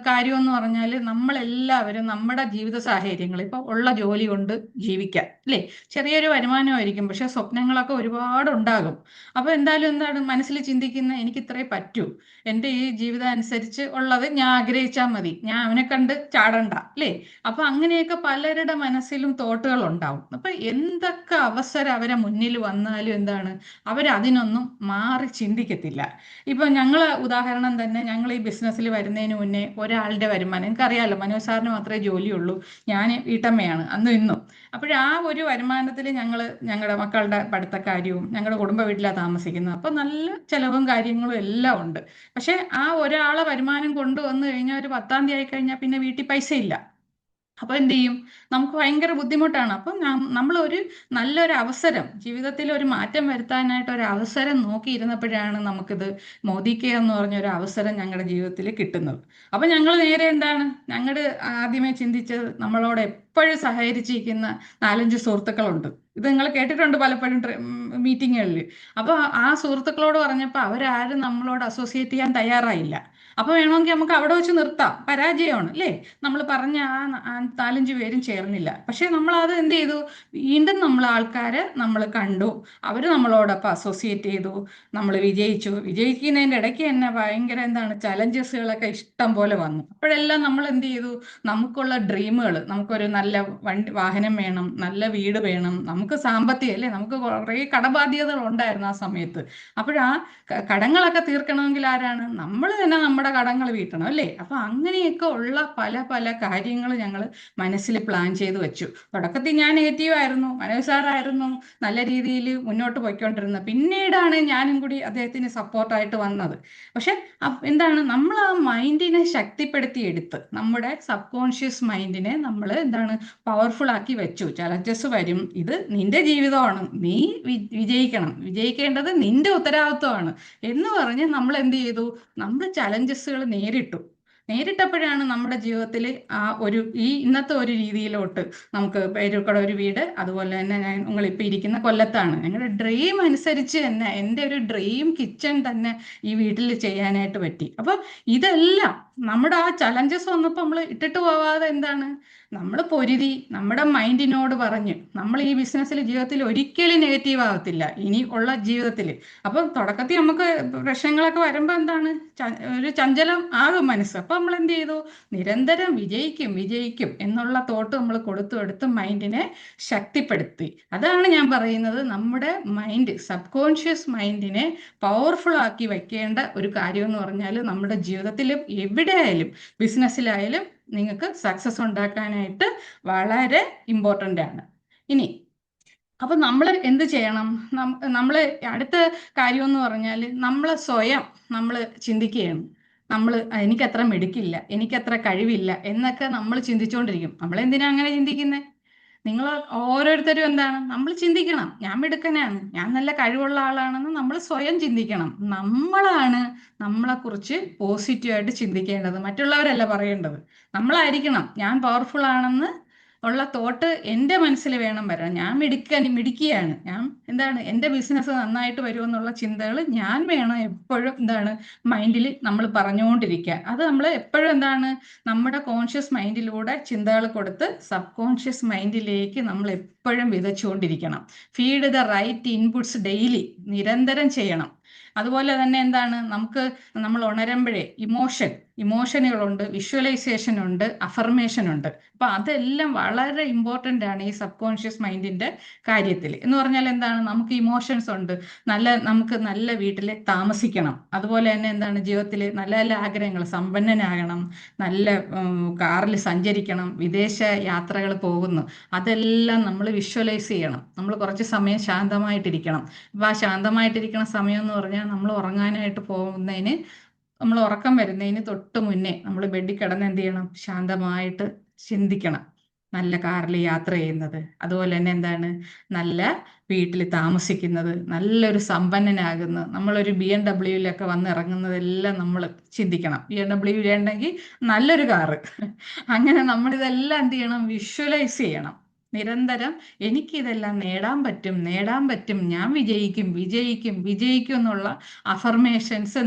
കാര്യം എന്ന് പറഞ്ഞാൽ, നമ്മളെല്ലാവരും നമ്മുടെ ജീവിത സാഹചര്യങ്ങൾ, ഇപ്പൊ ഉള്ള ജോലി കൊണ്ട് ജീവിക്കാം, അല്ലേ? ചെറിയൊരു വരുമാനമായിരിക്കും, പക്ഷെ സ്വപ്നങ്ങളൊക്കെ ഒരുപാട് ഉണ്ടാകും. അപ്പൊ എന്തായാലും മനസ്സിൽ ചിന്തിക്കുന്ന, എനിക്ക് ഇത്രേ പറ്റൂ, എൻ്റെ ഈ ജീവിതം അനുസരിച്ച് ഉള്ളത് ഞാൻ ആഗ്രഹിച്ചാൽ മതി, ഞാൻ അവനെ കണ്ട് ചാടണ്ട, അല്ലേ? അപ്പൊ അങ്ങനെയൊക്കെ പലരുടെ മനസ്സിലും തോട്ടുകൾ ഉണ്ടാവും. അപ്പൊ എന്തൊക്കെ അവസരം അവരെ മുന്നിൽ വന്നാലും അവരതിനൊന്നും മാറി ചിന്തിക്കത്തില്ല. ഇപ്പൊ ഉദാഹരണം തന്നെ, ഞങ്ങൾ ഈ ബിസിനസ്സിൽ വരുന്നതിന് മുന്നേ ഒരാളുടെ വരുമാനം, എനിക്കറിയാമല്ലോ, മനോജ് സാറിന് മാത്രമേ ജോലിയുള്ളൂ, ഞാൻ വീട്ടമ്മയാണ് അന്നും ഇന്നും. അപ്പോഴാ ഒരു വരുമാനത്തിൽ ഞങ്ങളുടെ മക്കളുടെ പഠിത്തക്കാര്യവും, ഞങ്ങളുടെ കുടുംബ വീട്ടിലാണ് താമസിക്കുന്നത്. അപ്പൊ നല്ല ചെലവും കാര്യങ്ങളും എല്ലാം ഉണ്ട്. പക്ഷെ ആ ഒരാളെ വരുമാനം കൊണ്ടുവന്നു കഴിഞ്ഞാൽ, ഒരു 10-ാം തീയതി ആയി കഴിഞ്ഞാൽ പിന്നെ വീട്ടിൽ പൈസ ഇല്ല. അപ്പൊ എന്ത് ചെയ്യും? നമുക്ക് ഭയങ്കര ബുദ്ധിമുട്ടാണ്. അപ്പം നമ്മളൊരു നല്ലൊരു അവസരം, ജീവിതത്തിൽ ഒരു മാറ്റം വരുത്താനായിട്ട് ഒരു അവസരം നോക്കിയിരുന്നപ്പോഴാണ് നമുക്കിത് മോദി കെയർ എന്ന് പറഞ്ഞൊരു അവസരം ഞങ്ങളുടെ ജീവിതത്തിൽ കിട്ടുന്നത്. അപ്പൊ ഞങ്ങൾ നേരെ ഞങ്ങളുടെ ആദ്യമേ ചിന്തിച്ചത്, നമ്മളോട് എപ്പോഴും സഹകരിച്ചിരിക്കുന്ന 4-5 സുഹൃത്തുക്കളുണ്ട്. ഇത് നിങ്ങൾ കേട്ടിട്ടുണ്ട് പലപ്പോഴും മീറ്റിങ്ങുകളിൽ. അപ്പോൾ ആ സുഹൃത്തുക്കളോട് പറഞ്ഞപ്പോൾ അവരാരും നമ്മളോട് അസോസിയേറ്റ് ചെയ്യാൻ തയ്യാറായില്ല. അപ്പൊ വേണമെങ്കിൽ നമുക്ക് അവിടെ വെച്ച് നിർത്താം, പരാജയമാണ്, അല്ലേ? നമ്മൾ പറഞ്ഞ ആ 4-5 പേരും ചേർന്നില്ല. പക്ഷെ നമ്മളത് എന്ത് ചെയ്തു? വീണ്ടും ആൾക്കാരെ നമ്മൾ കണ്ടു, അവർ നമ്മളോടൊപ്പം അസോസിയേറ്റ് ചെയ്തു, നമ്മൾ വിജയിക്കുന്നതിൻ്റെ ഇടയ്ക്ക് തന്നെ ഭയങ്കര ചലഞ്ചസുകളൊക്കെ ഇഷ്ടം പോലെ വന്നു. അപ്പോഴെല്ലാം നമ്മൾ എന്ത് ചെയ്തു? നമുക്കുള്ള ഡ്രീമുകൾ, നമുക്കൊരു നല്ല വാഹനം വേണം, നല്ല വീട് വേണം, നമുക്ക് സാമ്പത്തികം, അല്ലേ, നമുക്ക് കുറേ കടബാധ്യതകൾ ഉണ്ടായിരുന്നു ആ സമയത്ത്. അപ്പോഴാ കടങ്ങളൊക്കെ തീർക്കണമെങ്കിൽ ആരാണ്? നമ്മൾ തന്നെ നമ്മുടെ കടങ്ങൾ വീട്ടണം, അല്ലേ? അപ്പൊ അങ്ങനെയൊക്കെ ഉള്ള പല പല കാര്യങ്ങൾ ഞങ്ങൾ മനസ്സിൽ പ്ലാൻ ചെയ്ത് വെച്ചു. തുടക്കത്തിൽ ഞാൻ നെഗറ്റീവായിരുന്നു, മനോജ് സാറായിരുന്നു നല്ല രീതിയിൽ മുന്നോട്ട് പോയിക്കൊണ്ടിരുന്നത്. പിന്നീടാണ് ഞാനും കൂടി അദ്ദേഹത്തിന് സപ്പോർട്ടായിട്ട് വന്നത്. പക്ഷെ നമ്മൾ ആ മൈൻഡിനെ ശക്തിപ്പെടുത്തിയെടുത്ത്, നമ്മുടെ സബ് കോൺഷ്യസ് മൈൻഡിനെ നമ്മൾ പവർഫുൾ ആക്കി വെച്ചു. ചലഞ്ചസ് വരും, ഇത് നിന്റെ ജീവിതമാണ്, നീ വിജയിക്കണം, വിജയിക്കേണ്ടത് നിന്റെ ഉത്തരവാദിത്വമാണ് എന്ന് പറഞ്ഞ് നമ്മൾ എന്ത് ചെയ്തു? നമ്മൾ ചലഞ്ചസുകൾ നേരിട്ടപ്പോഴാണ് നമ്മുടെ ജീവിതത്തിൽ ഈ ഇന്നത്തെ ഒരു രീതിയിലോട്ട് നമുക്ക് പേരൂർക്കട ഒരു വീട്, അതുപോലെ തന്നെ നിങ്ങളിപ്പോൾ ഇരിക്കുന്ന കൊല്ലത്താണ്. ഞങ്ങളുടെ ഡ്രീം അനുസരിച്ച് തന്നെ എൻ്റെ ഒരു ഡ്രീം കിച്ചൺ തന്നെ ഈ വീട്ടിൽ ചെയ്യാനായിട്ട് പറ്റി. അപ്പം ഇതെല്ലാം നമ്മുടെ ആ ചലഞ്ചസ് വന്നപ്പോൾ നമ്മൾ ഇട്ടിട്ട് പോവാതെ എന്താണ് നമ്മൾ പൊരുതി നമ്മുടെ മൈൻഡിനോട് പറഞ്ഞ് നമ്മൾ ഈ ബിസിനസ്സിൽ ജീവിതത്തിൽ ഒരിക്കലും നെഗറ്റീവ് ആകത്തില്ല ഇനി ഉള്ള ജീവിതത്തിൽ. അപ്പം തുടക്കത്തിൽ നമുക്ക് പ്രശ്നങ്ങളൊക്കെ വരുമ്പോൾ എന്താണ് ഒരു ചഞ്ചലം ആകും മനസ്സ്. അപ്പം നമ്മൾ എന്ത് ചെയ്തു? നിരന്തരം വിജയിക്കും എന്നുള്ള തോട്ട് നമ്മൾ കൊടുത്തു മൈൻഡിനെ ശക്തിപ്പെടുത്തി. അതാണ് ഞാൻ പറയുന്നത്, നമ്മുടെ മൈൻഡ്, സബ് കോൺഷ്യസ് മൈൻഡിനെ പവർഫുൾ ആക്കി വയ്ക്കേണ്ട ഒരു കാര്യം എന്ന് പറഞ്ഞാൽ നമ്മുടെ ജീവിതത്തിലും എവിടെയായാലും ബിസിനസ്സിലായാലും നിങ്ങൾക്ക് സക്സസ് ഉണ്ടാക്കാനായിട്ട് വളരെ ഇമ്പോർട്ടൻ്റ് ആണ്. ഇനി അപ്പം നമ്മൾ എന്ത് ചെയ്യണം? നമ്മൾ അടുത്ത കാര്യം എന്ന് പറഞ്ഞാൽ നമ്മൾ സ്വയം ചിന്തിക്കുകയാണ്. എനിക്കത്ര മിടുക്കില്ല, എനിക്കത്ര കഴിവില്ല എന്നൊക്കെ നമ്മൾ ചിന്തിച്ചുകൊണ്ടിരിക്കും. നമ്മളെന്തിനാ അങ്ങനെ ചിന്തിക്കുന്നത്? നിങ്ങൾ ഓരോരുത്തരും എന്താണ് നമ്മൾ ചിന്തിക്കണം, ഞാൻ മിടുക്കനാണ്, ഞാൻ നല്ല കഴിവുള്ള ആളാണെന്ന് നമ്മൾ സ്വയം ചിന്തിക്കണം. നമ്മളാണ് നമ്മളെക്കുറിച്ച് പോസിറ്റീവായിട്ട് ചിന്തിക്കേണ്ടത്, മറ്റുള്ളവരല്ല പറയേണ്ടത്. നമ്മളായിരിക്കണം ഞാൻ പവർഫുൾ ആണെന്ന് ഉള്ള തോട്ട് എൻ്റെ മനസ്സിൽ വേണം വരാൻ. ഞാൻ മിടുക്കിയാണ്, ഞാൻ എൻ്റെ ബിസിനസ് നന്നായിട്ട് വരുമെന്നുള്ള ചിന്തകൾ ഞാൻ വേണം എപ്പോഴും മൈൻഡിൽ നമ്മൾ പറഞ്ഞുകൊണ്ടിരിക്കുക. അത് നമ്മൾ എപ്പോഴും നമ്മുടെ കോൺഷ്യസ് മൈൻഡിലൂടെ ചിന്തകൾ കൊടുത്ത് സബ് കോൺഷ്യസ് മൈൻഡിലേക്ക് നമ്മൾ എപ്പോഴും വിതച്ചുകൊണ്ടിരിക്കണം. Feed the right inputs daily, നിരന്തരം ചെയ്യണം. അതുപോലെ തന്നെ നമ്മൾ ഉണരുമ്പോഴേ ഇമോഷനുകളുണ്ട്, വിഷ്വലൈസേഷൻ ഉണ്ട്, അഫർമേഷൻ ഉണ്ട്. അപ്പൊ അതെല്ലാം വളരെ ഇമ്പോർട്ടൻ്റ് ആണ് ഈ സബ് കോൺഷ്യസ് മൈൻഡിന്റെ കാര്യത്തിൽ. എന്ന് പറഞ്ഞാൽ നമുക്ക് ഇമോഷൻസ് ഉണ്ട്, നമുക്ക് നല്ല വീട്ടിൽ താമസിക്കണം, അതുപോലെ തന്നെ ജീവിതത്തിൽ നല്ല നല്ല ആഗ്രഹങ്ങൾ, സമ്പന്നനാകണം, നല്ല കാറിൽ സഞ്ചരിക്കണം, വിദേശ യാത്രകൾ പോകുന്നു, അതെല്ലാം നമ്മൾ വിഷ്വലൈസ് ചെയ്യണം. നമ്മൾ കുറച്ച് സമയം ശാന്തമായിട്ടിരിക്കണം. അപ്പോൾ ആ ശാന്തമായിട്ടിരിക്കുന്ന സമയം എന്ന് പറഞ്ഞാൽ നമ്മൾ ഉറങ്ങാനായിട്ട് പോകുന്നതിന്, നമ്മൾ ഉറക്കം വരുന്നതിന് തൊട്ട് മുന്നേ നമ്മൾ ബെഡിൽ കിടന്ന് എന്ത് ചെയ്യണം? ശാന്തമായിട്ട് ചിന്തിക്കണം. നല്ല കാറിൽ യാത്ര ചെയ്യുന്നത്, അതുപോലെ തന്നെ നല്ല വീട്ടിൽ താമസിക്കുന്നത്, നല്ലൊരു സമ്പന്നനാകുന്നത്, നമ്മളൊരു BMW വന്നിറങ്ങുന്നതെല്ലാം നമ്മൾ ചിന്തിക്കണം. BMW ഉണ്ടെങ്കിൽ നല്ലൊരു കാറ്. അങ്ങനെ നമ്മളിതെല്ലാം എന്ത് ചെയ്യണം? വിഷ്വലൈസ് ചെയ്യണം. നിരന്തരം എനിക്കിതെല്ലാം നേടാൻ പറ്റും, ഞാൻ വിജയിക്കും എന്നുള്ള അഫർമേഷൻസ്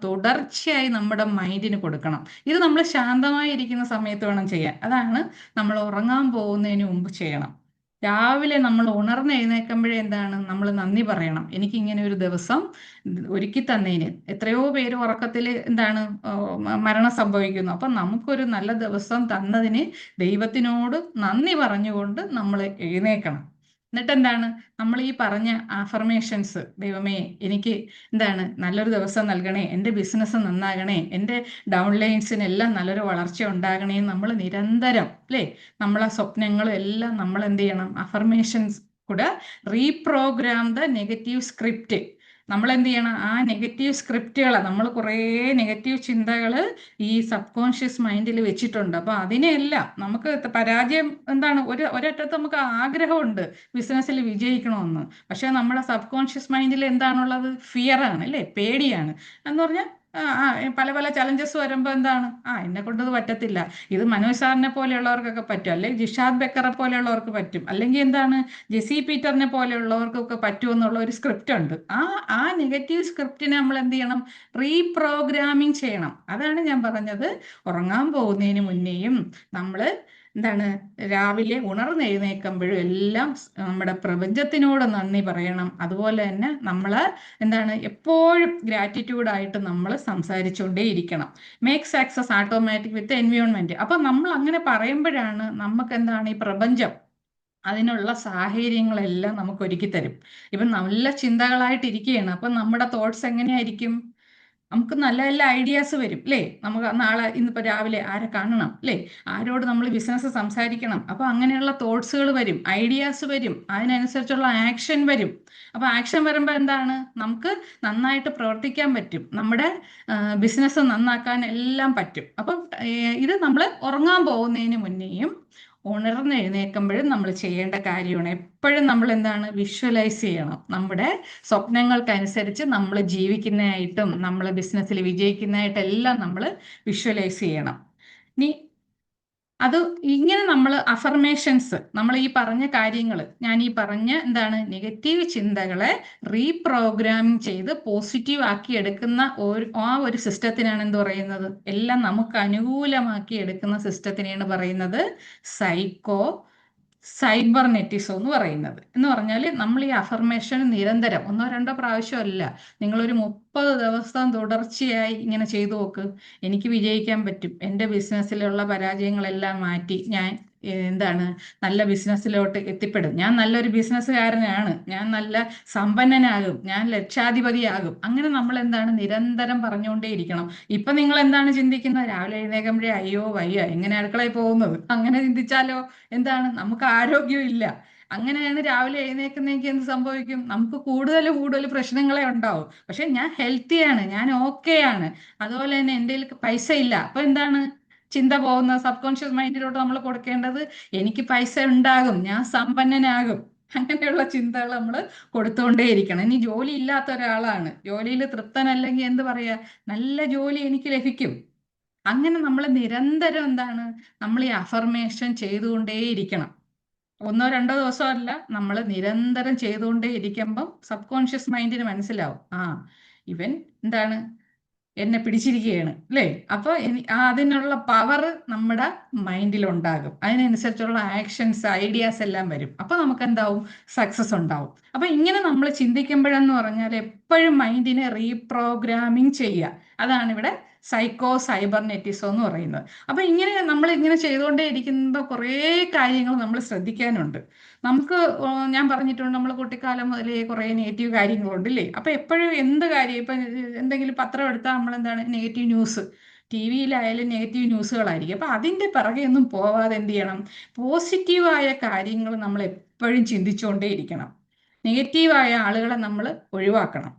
തുടർച്ചയായി നമ്മുടെ മൈൻഡിന് കൊടുക്കണം. ഇത് നമ്മൾ ശാന്തമായി ഇരിക്കുന്ന സമയത്ത് വേണം ചെയ്യാൻ. അതാണ് നമ്മൾ ഉറങ്ങാൻ പോകുന്നതിന് മുമ്പ് ചെയ്യണം. രാവിലെ നമ്മൾ ഉണർന്നെഴുന്നേൽക്കുമ്പോഴേ നമ്മൾ നന്ദി പറയണം. എനിക്കിങ്ങനെ ഒരു ദിവസം ഒരുക്കി തന്നതിന്. എത്രയോ പേര് ഉറക്കത്തിൽ മരണം സംഭവിക്കുന്നു. അപ്പം നമുക്കൊരു നല്ല ദിവസം തന്നതിന് ദൈവത്തിനോട് നന്ദി പറഞ്ഞുകൊണ്ട് നമ്മൾ എഴുന്നേൽക്കണം. എന്നിട്ട് നമ്മൾ ഈ പറഞ്ഞ അഫർമേഷൻസ്, ദൈവമേ എനിക്ക് നല്ലൊരു ദിവസം നൽകണേ, എൻ്റെ ബിസിനസ് നന്നാകണേ, എൻ്റെ ഡൗൺലൈൻസിനെല്ലാം നല്ലൊരു വളർച്ച ഉണ്ടാകണേ, നമ്മൾ നിരന്തരം നമ്മളെ സ്വപ്നങ്ങളും എല്ലാം നമ്മൾ എന്ത് ചെയ്യണം? അഫർമേഷൻസ് കൂടെ റീപ്രോഗ്രാം ദ നെഗറ്റീവ് സ്ക്രിപ്റ്റ്. നമ്മൾ എന്ത് ചെയ്യണം? ആ നെഗറ്റീവ് സ്ക്രിപ്റ്റുകളെ, നമ്മൾ കുറേ നെഗറ്റീവ് ചിന്തകൾ ഈ സബ് കോൺഷ്യസ് മൈൻഡിൽ വെച്ചിട്ടുണ്ട്. അപ്പോൾ അതിനെല്ലാം നമുക്ക് പരാജയം ഒരറ്റത്ത് നമുക്ക് ആഗ്രഹമുണ്ട് ബിസിനസ്സിൽ വിജയിക്കണമെന്ന്. പക്ഷെ നമ്മുടെ സബ് കോൺഷ്യസ് മൈൻഡിൽ എന്താണുള്ളത്? ഫിയറാണ്, പേടിയാണ്. എന്ന് പറഞ്ഞാൽ പല പല ചലഞ്ചസ് വരുമ്പോൾ എന്നെ കൊണ്ടത് പറ്റത്തില്ല, ഇത് മനോജ് സാറിനെ പോലെയുള്ളവർക്കൊക്കെ പറ്റും, അല്ലെങ്കിൽ ജിഷാദ് ബക്കറെ പോലെയുള്ളവർക്ക് പറ്റും, അല്ലെങ്കിൽ ജെസി പീറ്ററിനെ പോലെയുള്ളവർക്കൊക്കെ പറ്റുമെന്നുള്ള ഒരു സ്ക്രിപ്റ്റ് ഉണ്ട്. ആ നെഗറ്റീവ് സ്ക്രിപ്റ്റിനെ നമ്മൾ എന്ത് ചെയ്യണം? റീപ്രോഗ്രാമിങ് ചെയ്യണം. അതാണ് ഞാൻ പറഞ്ഞത്, ഉറങ്ങാൻ പോകുന്നതിന് മുന്നേയും നമ്മൾ രാവിലെ ഉണർന്നെഴുന്നേൽക്കുമ്പോഴും എല്ലാം നമ്മുടെ പ്രപഞ്ചത്തിനോട് നന്ദി പറയണം. അതുപോലെ തന്നെ നമ്മൾ എപ്പോഴും ഗ്രാറ്റിറ്റ്യൂഡായിട്ട് നമ്മൾ സംസാരിച്ചുകൊണ്ടേയിരിക്കണം. Make success automatic with environment. അപ്പം നമ്മൾ അങ്ങനെ പറയുമ്പോഴാണ് നമുക്ക് ഈ പ്രപഞ്ചം അതിനുള്ള സാഹചര്യങ്ങളെല്ലാം നമുക്ക് ഒരുക്കി തരും. ഇപ്പം നല്ല ചിന്തകളായിട്ടിരിക്കുകയാണ്, അപ്പം നമ്മുടെ തോട്ട്സ് എങ്ങനെയായിരിക്കും? നമുക്ക് നല്ല നല്ല ഐഡിയാസ് വരും, നമുക്ക് നാളെ ഇന്നിപ്പോൾ രാവിലെ ആരെ കാണണം, ആരോട് നമ്മൾ ബിസിനസ് സംസാരിക്കണം. അപ്പോൾ അങ്ങനെയുള്ള തോട്ട്സുകൾ വരും, ഐഡിയാസ് വരും, അതിനനുസരിച്ചുള്ള ആക്ഷൻ വരും. അപ്പോൾ ആക്ഷൻ വരുമ്പോൾ നമുക്ക് നന്നായിട്ട് പ്രവർത്തിക്കാൻ പറ്റും, നമ്മുടെ ബിസിനസ് നന്നാക്കാൻ എല്ലാം പറ്റും. അപ്പം ഇത് നമ്മൾ ഉറങ്ങാൻ പോകുന്നതിന് മുന്നേയും ഉണർന്നെഴുന്നേൽക്കുമ്പോഴും നമ്മൾ ചെയ്യേണ്ട കാര്യമാണ്. എപ്പോഴും നമ്മൾ എന്താണ് വിഷ്വലൈസ് ചെയ്യണം. നമ്മുടെ സ്വപ്നങ്ങൾക്കനുസരിച്ച് നമ്മൾ ജീവിക്കുന്നതായിട്ടും നമ്മൾ ബിസിനസ്സിൽ വിജയിക്കുന്നതായിട്ടെല്ലാം നമ്മൾ വിഷ്വലൈസ് ചെയ്യണം. ഇനി അത് ഇങ്ങനെ നമ്മൾ അഫർമേഷൻസ്, നമ്മൾ ഈ പറഞ്ഞ കാര്യങ്ങൾ, ഞാൻ ഈ പറഞ്ഞ എന്താണ് നെഗറ്റീവ് ചിന്തകളെ റീപ്രോഗ്രാമിംഗ് ചെയ്ത് പോസിറ്റീവ് ആക്കി എടുക്കുന്ന ആ ഒരു സിസ്റ്റത്തിനാണ് എന്ത് പറയുന്നത്, എല്ലാം നമുക്ക് അനുകൂലമാക്കി എടുക്കുന്ന സിസ്റ്റത്തിനെയാണ് പറയുന്നത് സൈക്കോ സൈബർനെറ്റിസം എന്ന് പറയുന്നത്. എന്ന് പറഞ്ഞാൽ നമ്മൾ ഈ അഫർമേഷൻ നിരന്തരം 1-2 പ്രാവശ്യമല്ല, നിങ്ങളൊരു 30 ദിവസം തുടർച്ചയായി ഇങ്ങനെ ചെയ്തു നോക്ക്. എനിക്ക് വിജയിക്കാൻ പറ്റും, എൻ്റെ ബിസിനസ്സിലുള്ള പരാജയങ്ങളെല്ലാം മാറ്റി ഞാൻ എന്താണ് നല്ല ബിസിനസ്സിലോട്ട് എത്തിപ്പെടും, ഞാൻ നല്ലൊരു ബിസിനസ്സുകാരനാണ്, ഞാൻ നല്ല സമ്പന്നനാകും, ഞാൻ ലക്ഷാധിപതിയാകും. അങ്ങനെ നമ്മൾ എന്താണ് നിരന്തരം പറഞ്ഞുകൊണ്ടേയിരിക്കണം. ഇപ്പൊ നിങ്ങൾ എന്താണ് ചിന്തിക്കുന്നത്, രാവിലെ എഴുന്നേൽക്കുമ്പോഴേ അയ്യോ വയ്യ, എങ്ങനെ അടുക്കളയിൽ പോകുന്നത്, അങ്ങനെ ചിന്തിച്ചാലോ എന്താണ് നമുക്ക് ആരോഗ്യമില്ല. അങ്ങനെയാണ് രാവിലെ എഴുന്നേൽക്കുന്നതെങ്കിൽ എന്ത് സംഭവിക്കും, നമുക്ക് കൂടുതൽ പ്രശ്നങ്ങളെ ഉണ്ടാവും. പക്ഷെ ഞാൻ ഹെൽത്തിയാണ്, ഞാൻ ഓക്കെയാണ്, അതുപോലെ തന്നെ എൻ്റെ കയ്യിൽ പൈസ ഇല്ല. അപ്പൊ എന്താണ് ചിന്ത പോകുന്ന സബ് കോൺഷ്യസ് മൈൻഡിലോട്ട് നമ്മൾ കൊടുക്കേണ്ടത്, എനിക്ക് പൈസ ഉണ്ടാകും, ഞാൻ സമ്പന്നനാകും. അങ്ങനെയുള്ള ചിന്തകൾ നമ്മൾ കൊടുത്തുകൊണ്ടേയിരിക്കണം. ഇനി ജോലി ഇല്ലാത്ത ഒരാളാണ്, ജോലിയിൽ തൃപ്തനല്ലെങ്കിൽ എന്ത് പറയാ, നല്ല ജോലി എനിക്ക് ലഭിക്കും. അങ്ങനെ നമ്മൾ നിരന്തരം എന്താണ് നമ്മൾ ഈ അഫർമേഷൻ ചെയ്തുകൊണ്ടേയിരിക്കണം. 1-2 ദിവസമല്ല, നമ്മൾ നിരന്തരം ചെയ്തുകൊണ്ടേ ഇരിക്കുമ്പം സബ് കോൺഷ്യസ് മൈൻഡിന് മനസ്സിലാവും, ഇവൻ എന്താണ് എന്നെ പിടിച്ചിരിക്കുകയാണ് അല്ലേ. അപ്പൊ അതിനുള്ള പവർ നമ്മുടെ മൈൻഡിൽ ഉണ്ടാകും, അതിനനുസരിച്ചുള്ള ആക്ഷൻസ് ഐഡിയാസ് എല്ലാം വരും. അപ്പൊ നമുക്ക് എന്താവും, സക്സസ് ഉണ്ടാവും. അപ്പൊ ഇങ്ങനെ നമ്മൾ ചിന്തിക്കുമ്പോഴെന്ന് പറഞ്ഞാൽ എപ്പോഴും മൈൻഡിനെ റീപ്രോഗ്രാമിംഗ് ചെയ്യുക, അതാണ് ഇവിടെ സൈക്കോ സൈബർനെറ്റിസം എന്ന് പറയുന്നത്. അപ്പൊ നമ്മൾ ഇങ്ങനെ ചെയ്തുകൊണ്ടേ ഇരിക്കുമ്പോൾ കുറേ കാര്യങ്ങൾ നമ്മൾ ശ്രദ്ധിക്കാനുണ്ട്. നമുക്ക് ഞാൻ പറഞ്ഞിട്ടുണ്ട്, നമ്മൾ കുട്ടിക്കാലം മുതലേ കുറേ നെഗറ്റീവ് കാര്യങ്ങളുണ്ട് അല്ലേ. അപ്പൊ എപ്പോഴും എന്ത് കാര്യം, ഇപ്പൊ എന്തെങ്കിലും പത്രം എടുത്താൽ നമ്മൾ എന്താണ് നെഗറ്റീവ് ന്യൂസ്, ടി വിയിലായാലും നെഗറ്റീവ് ന്യൂസുകളായിരിക്കും. അപ്പൊ അതിന്റെ പിറകെ ഒന്നും പോവാതെ എന്ത് ചെയ്യണം, പോസിറ്റീവായ കാര്യങ്ങൾ നമ്മൾ എപ്പോഴും ചിന്തിച്ചുകൊണ്ടേ ഇരിക്കണം. നെഗറ്റീവായ ആളുകളെ നമ്മൾ ഒഴിവാക്കണം.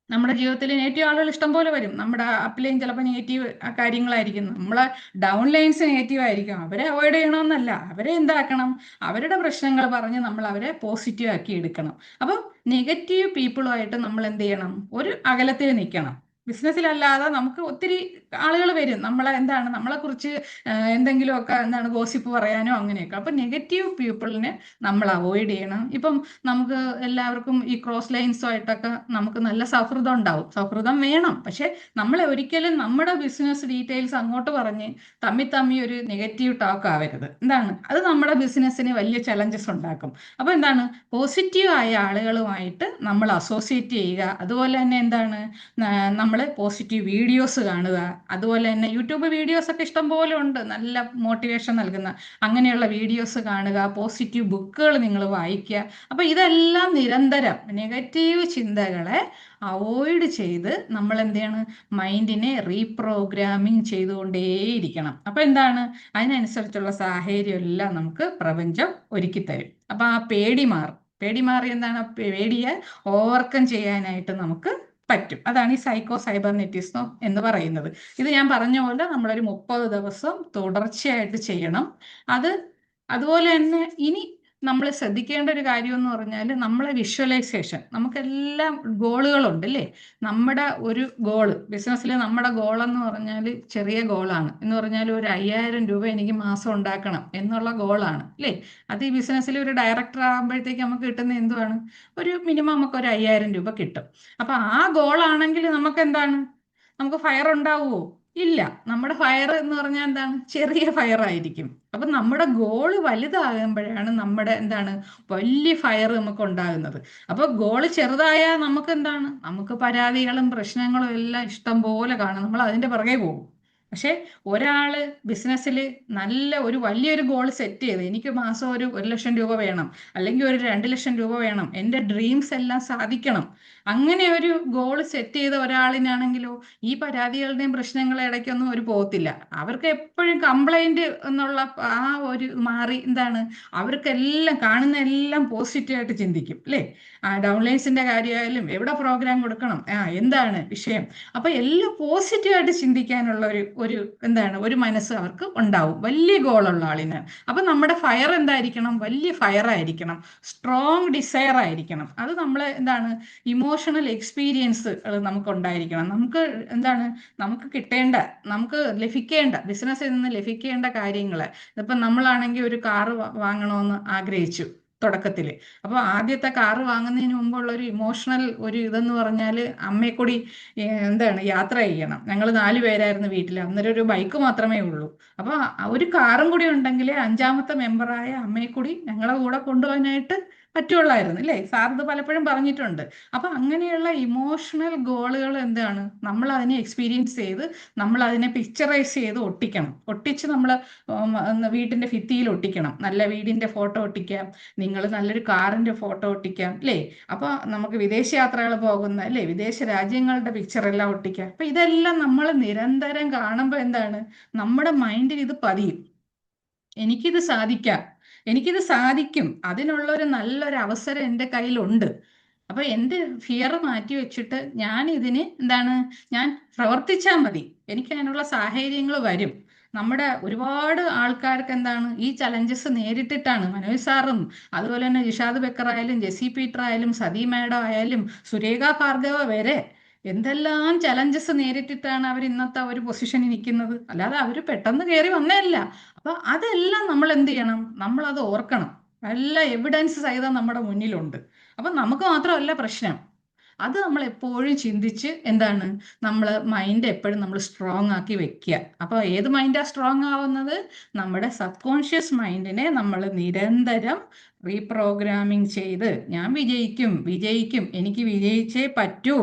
നമ്മുടെ ജീവിതത്തിൽ നെഗറ്റീവ് ആളുകൾ ഇഷ്ടംപോലെ വരും. നമ്മുടെ അപ്ലൈൻ ചിലപ്പോൾ നെഗറ്റീവ് കാര്യങ്ങളായിരിക്കും, നമ്മളെ ഡൗൺ ലൈൻസ് നെഗറ്റീവ് ആയിരിക്കും. അവരെ അവോയ്ഡ് ചെയ്യണമെന്നല്ല, അവരെ എന്താക്കണം, അവരുടെ പ്രശ്നങ്ങൾ പറഞ്ഞ് നമ്മൾ അവരെ പോസിറ്റീവ് ആക്കി എടുക്കണം. അപ്പം നെഗറ്റീവ് പീപ്പിളുമായിട്ട് നമ്മൾ എന്ത് ചെയ്യണം, ഒരു അകലത്തിൽ നിൽക്കണം. ബിസിനസ്സിലല്ലാതെ നമുക്ക് ഒത്തിരി ആളുകൾ വരും, നമ്മളെ കുറിച്ച് എന്തെങ്കിലുമൊക്കെ ഗോസിപ്പ് പറയാനോ അങ്ങനെയൊക്കെ. അപ്പം നെഗറ്റീവ് പീപ്പിളിനെ നമ്മൾ അവോയ്ഡ് ചെയ്യണം. ഇപ്പം നമുക്ക് എല്ലാവർക്കും ഈ ക്രോസ് ലൈൻസുമായിട്ടൊക്കെ നമുക്ക് നല്ല സൗഹൃദം ഉണ്ടാവും, സൗഹൃദം വേണം. പക്ഷെ നമ്മളെ ഒരിക്കലും നമ്മുടെ ബിസിനസ് ഡീറ്റെയിൽസ് അങ്ങോട്ട് പറഞ്ഞ് തമ്മി ഒരു നെഗറ്റീവ് ടോക്ക് ആവരുത്. അത് നമ്മുടെ ബിസിനസ്സിന് വലിയ ചലഞ്ചസ് ഉണ്ടാക്കും. അപ്പൊ പോസിറ്റീവായ ആളുകളുമായിട്ട് നമ്മൾ അസോസിയേറ്റ് ചെയ്യുക. അതുപോലെ തന്നെ നമ്മൾ പോസിറ്റീവ് വീഡിയോസ് കാണുക. അതുപോലെ തന്നെ യൂട്യൂബ് വീഡിയോസ് ഒക്കെ ഇഷ്ടം പോലെ ഉണ്ട്, നല്ല മോട്ടിവേഷൻ നൽകുന്ന അങ്ങനെയുള്ള വീഡിയോസ് കാണുക. പോസിറ്റീവ് ബുക്കുകൾ നിങ്ങൾ വായിക്കുക. അപ്പൊ ഇതെല്ലാം നിരന്തരം നെഗറ്റീവ് ചിന്തകളെ അവോയ്ഡ് ചെയ്ത് നമ്മൾ മൈൻഡിനെ റീപ്രോഗ്രാമിംഗ് ചെയ്തുകൊണ്ടേയിരിക്കണം. അപ്പൊ അതിനനുസരിച്ചുള്ള സാഹചര്യം എല്ലാം നമുക്ക് പ്രപഞ്ചം ഒരുക്കി തരും. അപ്പൊ ആ പേടി മാറി പേടിയെ ഓവർകം ചെയ്യാനായിട്ട് നമുക്ക് പറ്റും. അതാണ് ഈ സൈക്കോ സൈബർനെറ്റിസം എന്ന് പറയുന്നത്. ഇത് ഞാൻ പറഞ്ഞ പോലെ നമ്മളൊരു 30 ദിവസം തുടർച്ചയായിട്ട് ചെയ്യണം. അതുപോലെ തന്നെ ഇനി നമ്മൾ ശ്രദ്ധിക്കേണ്ട ഒരു കാര്യം എന്ന് പറഞ്ഞാൽ നമ്മളെ വിഷ്വലൈസേഷൻ. നമുക്കെല്ലാം ഗോളുകളുണ്ട് അല്ലേ. നമ്മുടെ ഒരു ഗോള് ബിസിനസ്സിൽ, നമ്മുടെ ഗോളെന്ന് പറഞ്ഞാൽ ചെറിയ ഗോളാണ്. എന്ന് പറഞ്ഞാൽ ഒരു 5000 രൂപ എനിക്ക് മാസം ഉണ്ടാക്കണം എന്നുള്ള ഗോളാണ് അല്ലേ. അത് ഈ ബിസിനസ്സിൽ ഒരു ഡയറക്ടർ ആകുമ്പോഴത്തേക്ക് നമുക്ക് കിട്ടുന്ന എന്തുവാണ്, ഒരു മിനിമം നമുക്ക് ഒരു 5000 രൂപ കിട്ടും. അപ്പൊ ആ ഗോളാണെങ്കിൽ നമുക്ക് ഫയർ ഉണ്ടാവുമോ? ഇല്ല. നമ്മുടെ ഫയർ എന്ന് പറഞ്ഞാൽ ചെറിയ ഫയർ ആയിരിക്കും. അപ്പൊ നമ്മുടെ ഗോള് വലുതാകുമ്പോഴാണ് നമ്മുടെ വലിയ ഫയർ നമുക്ക് ഉണ്ടാകുന്നത്. അപ്പൊ ഗോള് ചെറുതായാൽ നമുക്ക് പരാതികളും പ്രശ്നങ്ങളും എല്ലാം ഇഷ്ടം പോലെ കാണും, നമ്മൾ അതിന്റെ പുറകെ പോകും. പക്ഷെ ഒരാള് ബിസിനസ്സിൽ വലിയൊരു ഗോൾ സെറ്റ് ചെയ്ത്, എനിക്ക് മാസം ഒരു 1 ലക്ഷം രൂപ വേണം, അല്ലെങ്കിൽ ഒരു 2 ലക്ഷം രൂപ വേണം, എൻ്റെ ഡ്രീംസ് എല്ലാം സാധിക്കണം, അങ്ങനെ ഒരു ഗോൾ സെറ്റ് ചെയ്ത ഒരാളിനാണെങ്കിലോ ഈ പരാതികളുടെയും പ്രശ്നങ്ങളുടെ ഇടയ്ക്കൊന്നും അവർ പോകത്തില്ല. അവർക്ക് എപ്പോഴും കംപ്ലൈന്റ് എന്നുള്ള ആ ഒരു മാറി എന്താണ്, അവർക്കെല്ലാം കാണുന്ന എല്ലാം പോസിറ്റീവായിട്ട് ചിന്തിക്കും അല്ലേ. ഡൗൺലൈൻസിന്റെ കാര്യമായാലും എവിടെ പ്രോഗ്രാം കൊടുക്കണം, എന്താണ് വിഷയം, അപ്പൊ എല്ലാം പോസിറ്റീവായിട്ട് ചിന്തിക്കാനുള്ള ഒരു എന്താണ് ഒരു മനസ്സ് അവർക്ക് ഉണ്ടാവും, വലിയ ഗോളുള്ള ആളിന്. അപ്പൊ നമ്മുടെ ഫയർ എന്തായിരിക്കണം, വലിയ ഫയർ ആയിരിക്കണം, സ്ട്രോങ് ഡിസയർ ആയിരിക്കണം. അത് നമ്മൾ എന്താണ് ഇമോഷണൽ എക്സ്പീരിയൻസ് നമുക്ക് ഉണ്ടായിരിക്കണം. നമുക്ക് എന്താണ് നമുക്ക് കിട്ടേണ്ട, നമുക്ക് ലഭിക്കേണ്ട, ബിസിനസ്സിൽ നിന്ന് ലഭിക്കേണ്ട കാര്യങ്ങൾ. ഇപ്പം നമ്മളാണെങ്കിൽ ഒരു കാറ് വാങ്ങണമെന്ന് ആഗ്രഹിച്ചു തുടക്കത്തിൽ. അപ്പോൾ ആദ്യത്തെ കാറ് വാങ്ങുന്നതിന് മുമ്പുള്ള ഒരു ഇമോഷണൽ ഒരു ഇതെന്ന് പറഞ്ഞാൽ അമ്മയെ കൂടി എന്താണ് യാത്ര ചെയ്യണം. ഞങ്ങൾ 4 പേരായിരുന്നു വീട്ടിൽ, അന്നേരം ഒരു ബൈക്ക് മാത്രമേ ഉള്ളൂ. അപ്പോൾ ഒരു കാറും കൂടി ഉണ്ടെങ്കിൽ 5ാമത്തെ മെമ്പറായ അമ്മയെ കൂടി ഞങ്ങളെ കൂടെ കൊണ്ടുപോകാനായിട്ട് പറ്റുള്ളായിരുന്നു അല്ലേ. സാർ ഇത് പലപ്പോഴും പറഞ്ഞിട്ടുണ്ട്. അപ്പൊ അങ്ങനെയുള്ള ഇമോഷണൽ ഗോളുകൾ എന്താണ് നമ്മൾ അതിനെ എക്സ്പീരിയൻസ് ചെയ്ത് നമ്മൾ അതിനെ പിക്ചറൈസ് ചെയ്ത് ഒട്ടിക്കണം. ഒട്ടിച്ച് നമ്മൾ വീട്ടിന്റെ ഭിത്തിയിൽ ഒട്ടിക്കണം. നല്ല വീടിന്റെ ഫോട്ടോ ഒട്ടിക്കാം, നിങ്ങൾ നല്ലൊരു കാറിന്റെ ഫോട്ടോ ഒട്ടിക്കാം അല്ലേ. അപ്പൊ നമുക്ക് വിദേശ യാത്രകൾ പോകുന്ന അല്ലേ, വിദേശ രാജ്യങ്ങളുടെ പിക്ചർ എല്ലാം ഒട്ടിക്കാം. അപ്പൊ ഇതെല്ലാം നമ്മൾ നിരന്തരം കാണുമ്പോൾ എന്താണ് നമ്മുടെ മൈൻഡിൽ ഇത് പതിയും. എനിക്കിത് സാധിക്കാം, എനിക്കിത് സാധിക്കും, അതിനുള്ള ഒരു നല്ലൊരു അവസരം എൻ്റെ കയ്യിലുണ്ട്. അപ്പൊ എൻ്റെ ഫിയർ മാറ്റി വെച്ചിട്ട് ഞാൻ ഇതിന് എന്താണ് ഞാൻ പ്രവർത്തിച്ചാൽ മതി, എനിക്ക് അതിനുള്ള സാഹചര്യങ്ങൾ വരും. നമ്മുടെ ഒരുപാട് ആൾക്കാർക്ക് എന്താണ് ഈ ചലഞ്ചസ് നേരിട്ടിട്ടാണ്, മനോജ് സാറും അതുപോലെ തന്നെ ജിഷാദ് ബക്കർ ആയാലും ജെസി പീറ്റർ ആയാലും സതി മാഡം ആയാലും സുരേഖ ഭാർഗവ വരെ എന്തെല്ലാം ചലഞ്ചസ് നേരിട്ടിട്ടാണ് അവർ ഇന്നത്തെ ഒരു പൊസിഷനിൽ നിൽക്കുന്നത്. അല്ലാതെ അവർ പെട്ടെന്ന് കയറി വന്നതല്ല. അപ്പൊ അതെല്ലാം നമ്മൾ എന്ത് ചെയ്യണം, നമ്മൾ അത് ഓർക്കണം. എല്ലാ എവിഡൻസ് സഹിതം നമ്മുടെ മുന്നിലുണ്ട്. അപ്പൊ നമുക്ക് മാത്രമല്ല പ്രശ്നം, അത് നമ്മൾ എപ്പോഴും ചിന്തിച്ച് എന്താണ് നമ്മൾ മൈൻഡ് എപ്പോഴും നമ്മൾ സ്ട്രോങ് ആക്കി വെക്കുക. അപ്പൊ ഏത് മൈൻഡാ സ്ട്രോങ് ആവുന്നത്, നമ്മുടെ സബ് കോൺഷ്യസ് മൈൻഡിനെ നമ്മൾ നിരന്തരം റീപ്രോഗ്രാമിംഗ് ചെയ്ത് ഞാൻ വിജയിക്കും വിജയിക്കും, എനിക്ക് വിജയിച്ചേ പറ്റൂ,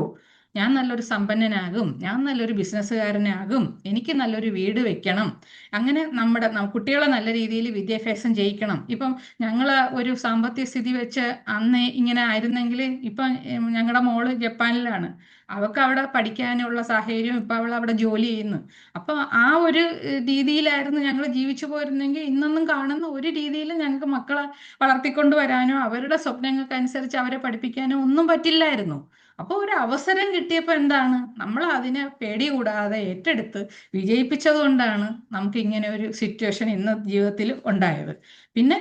ഞാൻ നല്ലൊരു സമ്പന്നനാകും, ഞാൻ നല്ലൊരു ബിസിനസ്സുകാരനാകും, എനിക്ക് നല്ലൊരു വീട് വെക്കണം, അങ്ങനെ നമ്മുടെ കുട്ടികളെ നല്ല രീതിയിൽ വിദ്യാഭ്യാസം ചെയ്യിക്കണം. ഇപ്പം ഞങ്ങൾ ഒരു സാമ്പത്തിക സ്ഥിതി വെച്ച് അന്ന് ഇങ്ങനെ ആയിരുന്നെങ്കിൽ ഇപ്പം ഞങ്ങളുടെ മോള് ജപ്പാനിലാണ്, അവൾക്ക് അവിടെ പഠിക്കാനുള്ള സാഹചര്യം, ഇപ്പം അവൾ അവിടെ ജോലി ചെയ്യുന്നു. അപ്പൊ ആ ഒരു രീതിയിലായിരുന്നു ഞങ്ങൾ ജീവിച്ചു പോയിരുന്നെങ്കിൽ ഇന്നൊന്നും കാണുന്ന ഒരു രീതിയിൽ ഞങ്ങൾക്ക് മക്കളെ വളർത്തിക്കൊണ്ട് വരാനോ അവരുടെ സ്വപ്നങ്ങൾക്ക് അനുസരിച്ച് അവരെ പഠിപ്പിക്കാനോ ഒന്നും പറ്റില്ലായിരുന്നു. അപ്പോൾ ഒരു അവസരം കിട്ടിയപ്പോൾ എന്താണ് നമ്മൾ അതിനെ പേടി കൂടാതെ ഏറ്റെടുത്ത് വിജയിപ്പിച്ചത് കൊണ്ടാണ് നമുക്ക് ഇങ്ങനെ ഒരു സിറ്റുവേഷൻ ഇന്ന് ജീവിതത്തിൽ ഉണ്ടായത്. പിന്നെ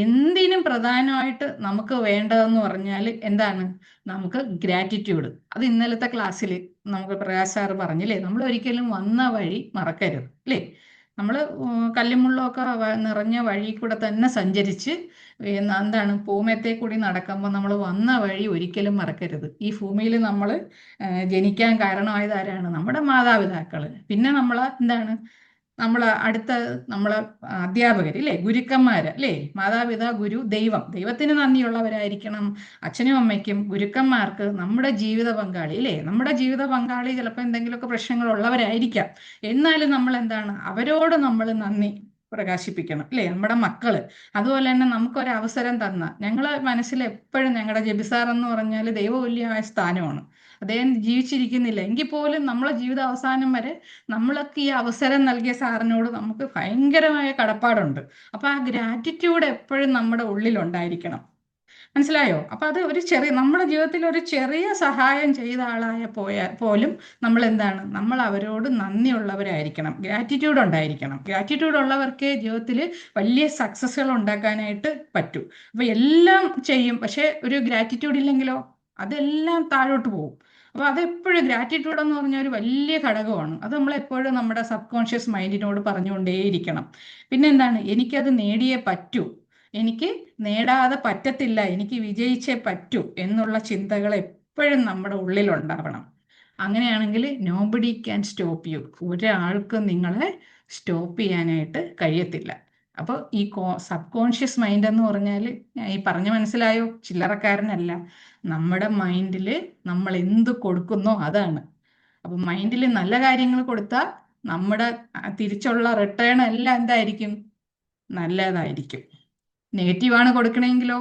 എന്തിനും പ്രധാനമായിട്ട് നമുക്ക് വേണ്ടതെന്ന് പറഞ്ഞാൽ എന്താണ്, നമുക്ക് ഗ്രാറ്റിറ്റ്യൂഡ്. അത് ഇന്നലത്തെ ക്ലാസ്സിൽ നമുക്ക് പ്രകാശ് സാറ് പറഞ്ഞില്ലേ, നമ്മൾ ഒരിക്കലും വന്ന വഴി മറക്കരുത് അല്ലേ. നമ്മൾ കല്ലുമുള്ളൊക്കെ നിറഞ്ഞ വഴി കൂടെ തന്നെ സഞ്ചരിച്ച് എന്താണ് ഭൂമിയത്തെ കൂടി നടക്കുമ്പോൾ നമ്മൾ വന്ന വഴി ഒരിക്കലും മറക്കരുത്. ഈ ഭൂമിയിൽ നമ്മൾ ജനിക്കാൻ കാരണമായത് ആരാണ്, നമ്മുടെ മാതാപിതാക്കൾ. പിന്നെ നമ്മൾ എന്താണ് അടുത്ത നമ്മളെ അധ്യാപകർ അല്ലേ, ഗുരുക്കന്മാർ അല്ലേ. മാതാപിതാ ഗുരു ദൈവം, ദൈവത്തിന് നന്ദിയുള്ളവരായിരിക്കണം അച്ഛനും അമ്മയ്ക്കും ഗുരുക്കന്മാർക്ക്. നമ്മുടെ ജീവിത പങ്കാളി അല്ലേ, നമ്മുടെ ജീവിത പങ്കാളി ചിലപ്പോൾ എന്തെങ്കിലുമൊക്കെ പ്രശ്നങ്ങൾ ഉള്ളവരായിരിക്കാം, എന്നാലും നമ്മൾ എന്താണ് അവരോട് നമ്മൾ നന്ദി പ്രകാശിപ്പിക്കണം അല്ലേ. നമ്മുടെ മക്കള് അതുപോലെ തന്നെ നമുക്കൊരു അവസരം തന്ന ഞങ്ങളെ മനസ്സിൽ എപ്പോഴും ഞങ്ങളുടെ ജബിസാർ എന്ന് പറഞ്ഞാൽ ദൈവതുല്യമായ സ്ഥാനമാണ്. അദ്ദേഹം ജീവിച്ചിരിക്കുന്നില്ല എങ്കിൽ പോലും നമ്മളെ ജീവിത അവസാനം വരെ നമ്മൾക്ക് ഈ അവസരം നൽകിയ സാറിനോട് നമുക്ക് ഭയങ്കരമായ കടപ്പാടുണ്ട്. അപ്പൊ ആ ഗ്രാറ്റിറ്റ്യൂഡ് എപ്പോഴും നമ്മുടെ ഉള്ളിലുണ്ടായിരിക്കണം. മനസ്സിലായോ. അപ്പൊ അത് ഒരു ചെറിയ നമ്മുടെ ജീവിതത്തിൽ ഒരു ചെറിയ സഹായം ചെയ്ത ആളായ പോലും നമ്മൾ എന്താണ് നമ്മൾ അവരോട് നന്ദിയുള്ളവരായിരിക്കണം, ഗ്രാറ്റിറ്റ്യൂഡ് ഉണ്ടായിരിക്കണം. ഗ്രാറ്റിറ്റ്യൂഡ് ഉള്ളവർക്കേ ജീവിതത്തിൽ വലിയ സക്സസ്സുകൾ ഉണ്ടാക്കാനായിട്ട് പറ്റൂ. അപ്പൊ എല്ലാം ചെയ്യും, പക്ഷെ ഒരു ഗ്രാറ്റിറ്റ്യൂഡ് ഇല്ലെങ്കിലോ അതെല്ലാം താഴോട്ട് പോകും. അപ്പൊ അതെപ്പോഴും ഗ്രാറ്റിറ്റ്യൂഡ് എന്ന് പറഞ്ഞാൽ ഒരു വലിയ ഘടകമാണ്. അത് നമ്മൾ എപ്പോഴും നമ്മുടെ സബ് കോൺഷ്യസ് മൈൻഡിനോട് പറഞ്ഞുകൊണ്ടേയിരിക്കണം. പിന്നെ എന്താണ്, എനിക്കത് നേടിയേ പറ്റൂ, എനിക്ക് നേടാതെ പറ്റത്തില്ല, എനിക്ക് വിജയിച്ചേ പറ്റൂ എന്നുള്ള ചിന്തകൾ എപ്പോഴും നമ്മുടെ ഉള്ളിലുണ്ടാവണം. അങ്ങനെയാണെങ്കിൽ നോബഡി ക്യാൻ സ്റ്റോപ്പ് യു, ഒരാൾക്കും നിങ്ങളെ സ്റ്റോപ്പ് ചെയ്യാനായിട്ട് കഴിയത്തില്ല. അപ്പോൾ ഈ സബ് കോൺഷ്യസ് മൈൻഡ് എന്ന് പറഞ്ഞാൽ ഈ പറഞ്ഞ മനസ്സിലായോ, ചില്ലറക്കാരനല്ല. നമ്മുടെ മൈൻഡിൽ നമ്മൾ എന്ത് കൊടുക്കുന്നോ അതാണ്. അപ്പം മൈൻഡിൽ നല്ല കാര്യങ്ങൾ കൊടുത്താൽ നമ്മുടെ തിരിച്ചുള്ള റിട്ടേൺ എല്ലാം എന്തായിരിക്കും, നല്ലതായിരിക്കും. നെഗറ്റീവാണ് കൊടുക്കണമെങ്കിലോ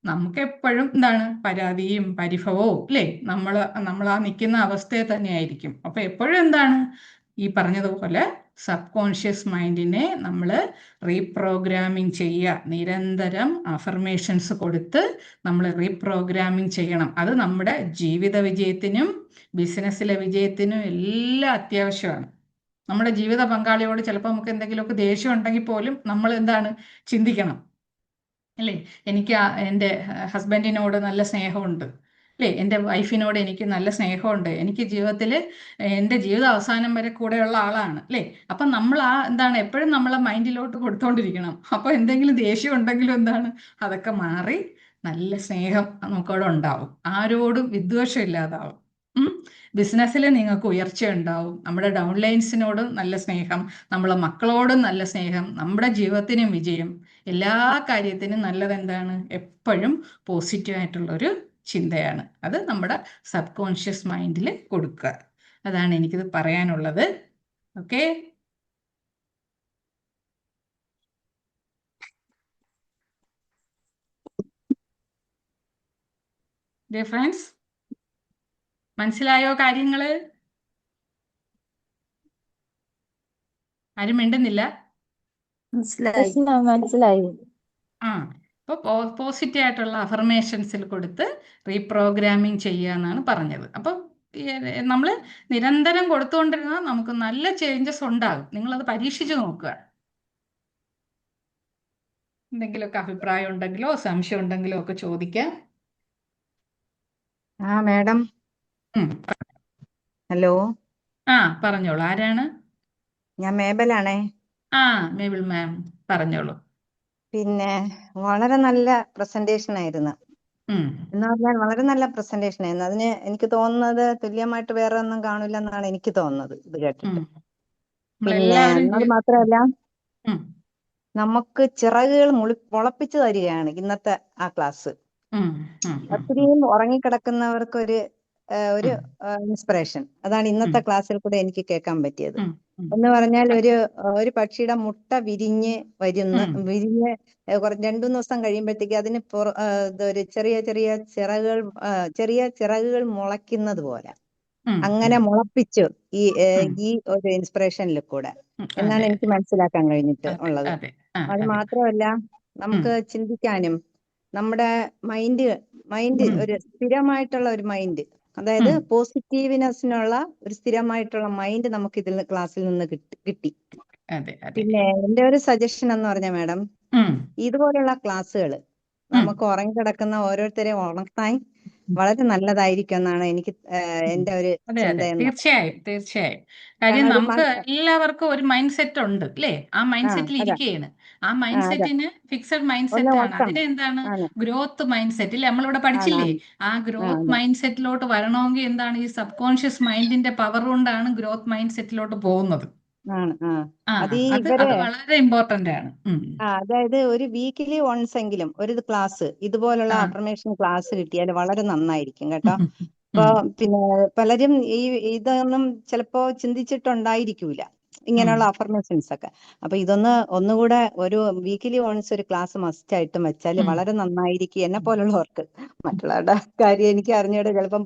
നമുക്ക് എപ്പോഴും എന്താണ് പരാതിയും പരിഭവവും അല്ലേ, നമ്മൾ ആ നിൽക്കുന്ന അവസ്ഥയെ തന്നെയായിരിക്കും. അപ്പൊ എപ്പോഴും എന്താണ് ഈ പറഞ്ഞതുപോലെ സബ് കോൺഷ്യസ് മൈൻഡിനെ നമ്മൾ റീപ്രോഗ്രാമിംഗ് ചെയ്യുക, നിരന്തരം അഫർമേഷൻസ് കൊടുത്ത് നമ്മൾ റീപ്രോഗ്രാമിംഗ് ചെയ്യണം. അത് നമ്മുടെ ജീവിത വിജയത്തിനും ബിസിനസ്സിലെ വിജയത്തിനും എല്ലാം അത്യാവശ്യമാണ്. നമ്മുടെ ജീവിത പങ്കാളിയോട് ചിലപ്പോൾ നമുക്ക് എന്തെങ്കിലുമൊക്കെ ദേഷ്യം ഉണ്ടെങ്കിൽ പോലും നമ്മൾ എന്താണ് ചിന്തിക്കണം, അല്ലേ, എനിക്ക് എൻ്റെ ഹസ്ബൻഡിനോട് നല്ല സ്നേഹമുണ്ട്, അല്ലേ, എൻ്റെ വൈഫിനോട് എനിക്ക് നല്ല സ്നേഹമുണ്ട്, എനിക്ക് ജീവിതത്തിൽ എൻ്റെ ജീവിത അവസാനം വരെ കൂടെയുള്ള ആളാണ്, അല്ലേ. അപ്പം നമ്മൾ എന്താണ് എപ്പോഴും നമ്മളെ മൈൻഡിലോട്ട് കൊടുത്തോണ്ടിരിക്കണം. അപ്പോൾ എന്തെങ്കിലും ദേഷ്യം ഉണ്ടെങ്കിലും എന്താണ് അതൊക്കെ മാറി നല്ല സ്നേഹം നമുക്കവിടെ ഉണ്ടാവും, ആരോടും വിദ്വേഷം ഇല്ലാതാവും. ബിസിനസ്സിൽ നിങ്ങൾക്ക് ഉയർച്ച ഉണ്ടാവും, നമ്മുടെ ഡൗൺലൈൻസിനോടും നല്ല സ്നേഹം, നമ്മളെ മക്കളോടും നല്ല സ്നേഹം, നമ്മുടെ ജീവിതത്തിനും വിജയം, എല്ലാ കാര്യത്തിനും നല്ലത് എന്താണ് എപ്പോഴും പോസിറ്റീവായിട്ടുള്ളൊരു ചിന്തയാണ്. അത് നമ്മുടെ സബ് കോൺഷ്യസ് മൈൻഡിൽ കൊടുക്കുക. അതാണ് എനിക്കിത് പറയാനുള്ളത്. ഓക്കെ, ഡിയർ ഫ്രണ്ട്സ്, മനസ്സിലായോ കാര്യങ്ങള്? ആരും മിണ്ടുന്നില്ല. മനസ്സിലായി. ആ, അപ്പോൾ പോസിറ്റീവ് ആയിട്ടുള്ള അഫർമേഷൻസിൽ കൊടുത്ത് റീപ്രോഗ്രാമിംഗ് ചെയ്യുക എന്നാണ് പറഞ്ഞത്. അപ്പം നമ്മൾ നിരന്തരം കൊടുത്തുകൊണ്ടിരുന്നാൽ നമുക്ക് നല്ല ചേഞ്ചസ് ഉണ്ടാകും. നിങ്ങളത് പരീക്ഷിച്ച് നോക്കുക. എന്തെങ്കിലുമൊക്കെ അഭിപ്രായം ഉണ്ടെങ്കിലോ സംശയം ഉണ്ടെങ്കിലോ ഒക്കെ ചോദിക്കാം. മാഡം, ഉം. ഹലോ, പറഞ്ഞോളൂ. ആരാണ്? ഞാൻ മേബലാണേ. മേബിൾ മാം, പറഞ്ഞോളൂ. പിന്നെ വളരെ നല്ല പ്രസന്റേഷൻ ആയിരുന്നു. എന്ന് പറഞ്ഞാൽ വളരെ നല്ല പ്രസന്റേഷൻ ആയിരുന്നു. അതിന് എനിക്ക് തോന്നുന്നത് തുല്യമായിട്ട് വേറെ ഒന്നും കാണില്ല എന്നാണ് എനിക്ക് തോന്നുന്നത് ഇത് കേട്ടിട്ട്. പിന്നെ അത് മാത്രമല്ല, നമുക്ക് ചിറകുകൾ മുളപ്പിച്ചു തരികയാണ് ഇന്നത്തെ ആ ക്ലാസ്. ഒത്തിരിയും ഉറങ്ങിക്കിടക്കുന്നവർക്ക് ഒരു ഇൻസ്പിറേഷൻ. അതാണ് ഇന്നത്തെ ക്ലാസ്സിൽ കൂടെ എനിക്ക് കേൾക്കാൻ പറ്റിയത്. എന്ന് പറഞ്ഞാൽ ഒരു പക്ഷിയുടെ മുട്ട വിരിഞ്ഞ് 2-3 ദിവസം കഴിയുമ്പോഴത്തേക്ക് അതിന് ഒരു ചെറിയ ചിറകുകൾ മുളയ്ക്കുന്നത് പോലെ അങ്ങനെ മുളപ്പിച്ചു ഈ ഒരു ഇൻസ്പിറേഷനിൽ കൂടെ എന്നാണ് എനിക്ക് മനസ്സിലാക്കാൻ കഴിഞ്ഞിട്ട് ഉള്ളത്. അത് മാത്രമല്ല, നമുക്ക് ചിന്തിക്കാനും നമ്മുടെ മൈൻഡ് ഒരു സ്ഥിരമായിട്ടുള്ള ഒരു മൈൻഡ്, അതായത് പോസിറ്റീവ്നെസ്സിനുള്ള ഒരു സ്ഥിരമായിട്ടുള്ള മൈൻഡ് നമുക്ക് ക്ലാസ്സിൽ നിന്ന് കിട്ടി. പിന്നെ എന്റെ ഒരു സജഷൻ എന്ന് പറഞ്ഞ മാഡം, ഇതുപോലുള്ള ക്ലാസ്സുകൾ നമുക്ക് ഉറങ്ങിക്കിടക്കുന്ന ഓരോരുത്തരെയും ഉണർത്താൻ വളരെ നല്ലതായിരിക്കും എന്നാണ് എനിക്ക് എന്റെ ഒരു ചിന്ത. തീർച്ചയായും. കാര്യം നമുക്ക് എല്ലാവർക്കും ഒരു മൈൻഡ് സെറ്റ് ഉണ്ട്, അല്ലേ? ആ മൈൻഡ് സെറ്റിൽ ഇരിക്കുകയാണ്. ആ മൈൻഡ് സെറ്റിന് ഫിക്സഡ് മൈൻഡ് സെറ്റ് ആണ്. അതിന് എന്താണ് ഗ്രോത്ത് മൈൻഡ് സെറ്റ്, ഇല്ലേ? നമ്മളിവിടെ പഠിച്ചില്ലേ? ആ ഗ്രോത്ത് മൈൻഡ് സെറ്റിലോട്ട് വരണമെങ്കിൽ എന്താണ് ഈ സബ് കോൺഷ്യസ് മൈൻഡിന്റെ പവർ കൊണ്ടാണ് ഗ്രോത്ത് മൈൻഡ് സെറ്റിലോട്ട് പോകുന്നത്. അത് വളരെ ഇമ്പോർട്ടന്റ് ആണ്. അതായത് ഒരു വീക്കിലി വൺസ് എങ്കിലും ഒരു ക്ലാസ്, ഇതുപോലുള്ള അഫർമേഷൻ ക്ലാസ് കിട്ടിയാൽ വളരെ നന്നായിരിക്കും കേട്ടോ. അപ്പൊ പിന്നെ പലരും ഇതൊന്നും ചിലപ്പോ ചിന്തിച്ചിട്ടുണ്ടായിരിക്കൂല, ഇങ്ങനെയുള്ള അഫർമേഷൻസ് ഒക്കെ. അപ്പൊ ഒന്നുകൂടെ ഒരു വീക്കിലി വൺസ് ഒരു ക്ലാസ് മസ്റ്റ് ആയിട്ടും വെച്ചാൽ വളരെ നന്നായിരിക്കും. എന്നെ പോലുള്ളവർക്ക്, മറ്റുള്ളവരുടെ കാര്യം എനിക്ക് അറിഞ്ഞൂടെ, ചിലപ്പം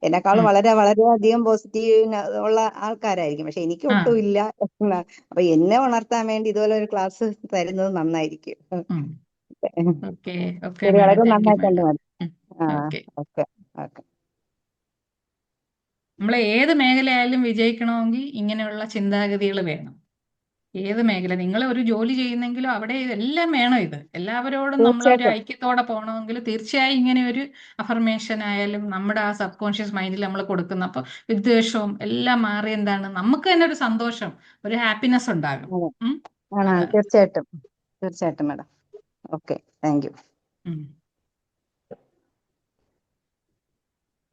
എന്നെക്കാളും വളരെയധികം പോസിറ്റീവ് ഉള്ള ആൾക്കാരായിരിക്കും, പക്ഷെ എനിക്ക് ഒട്ടും ഇല്ല. അപ്പൊ എന്നെ ഉണർത്താൻ വേണ്ടി ഇതുപോലെ ഒരു ക്ലാസ് തരുന്നത് നന്നായിരിക്കും. വളരെ നന്നായിട്ടുണ്ട് മാഡം. ഓക്കെ. നമ്മൾ ഏത് മേഖലയായാലും വിജയിക്കണമെങ്കിൽ ഇങ്ങനെയുള്ള ചിന്താഗതികൾ വേണം. ഏത് മേഖല നിങ്ങൾ ഒരു ജോലി ചെയ്യുന്നെങ്കിലും അവിടെ ഇതെല്ലാം വേണം. ഇത് എല്ലാവരോടും നമ്മളൊരു ഐക്യത്തോടെ പോകണമെങ്കിൽ തീർച്ചയായും ഇങ്ങനെ ഒരു അഫർമേഷൻ ആയാലും നമ്മുടെ ആ സബ് കോൺഷ്യസ് മൈൻഡിൽ നമ്മൾ കൊടുക്കുന്ന, അപ്പോൾ വിദ്വേഷവും എല്ലാം മാറി എന്താണ് നമുക്ക് തന്നെ ഒരു സന്തോഷം, ഒരു ഹാപ്പിനെസ് ഉണ്ടാകും. തീർച്ചയായിട്ടും മാഡം. Okay, thank you.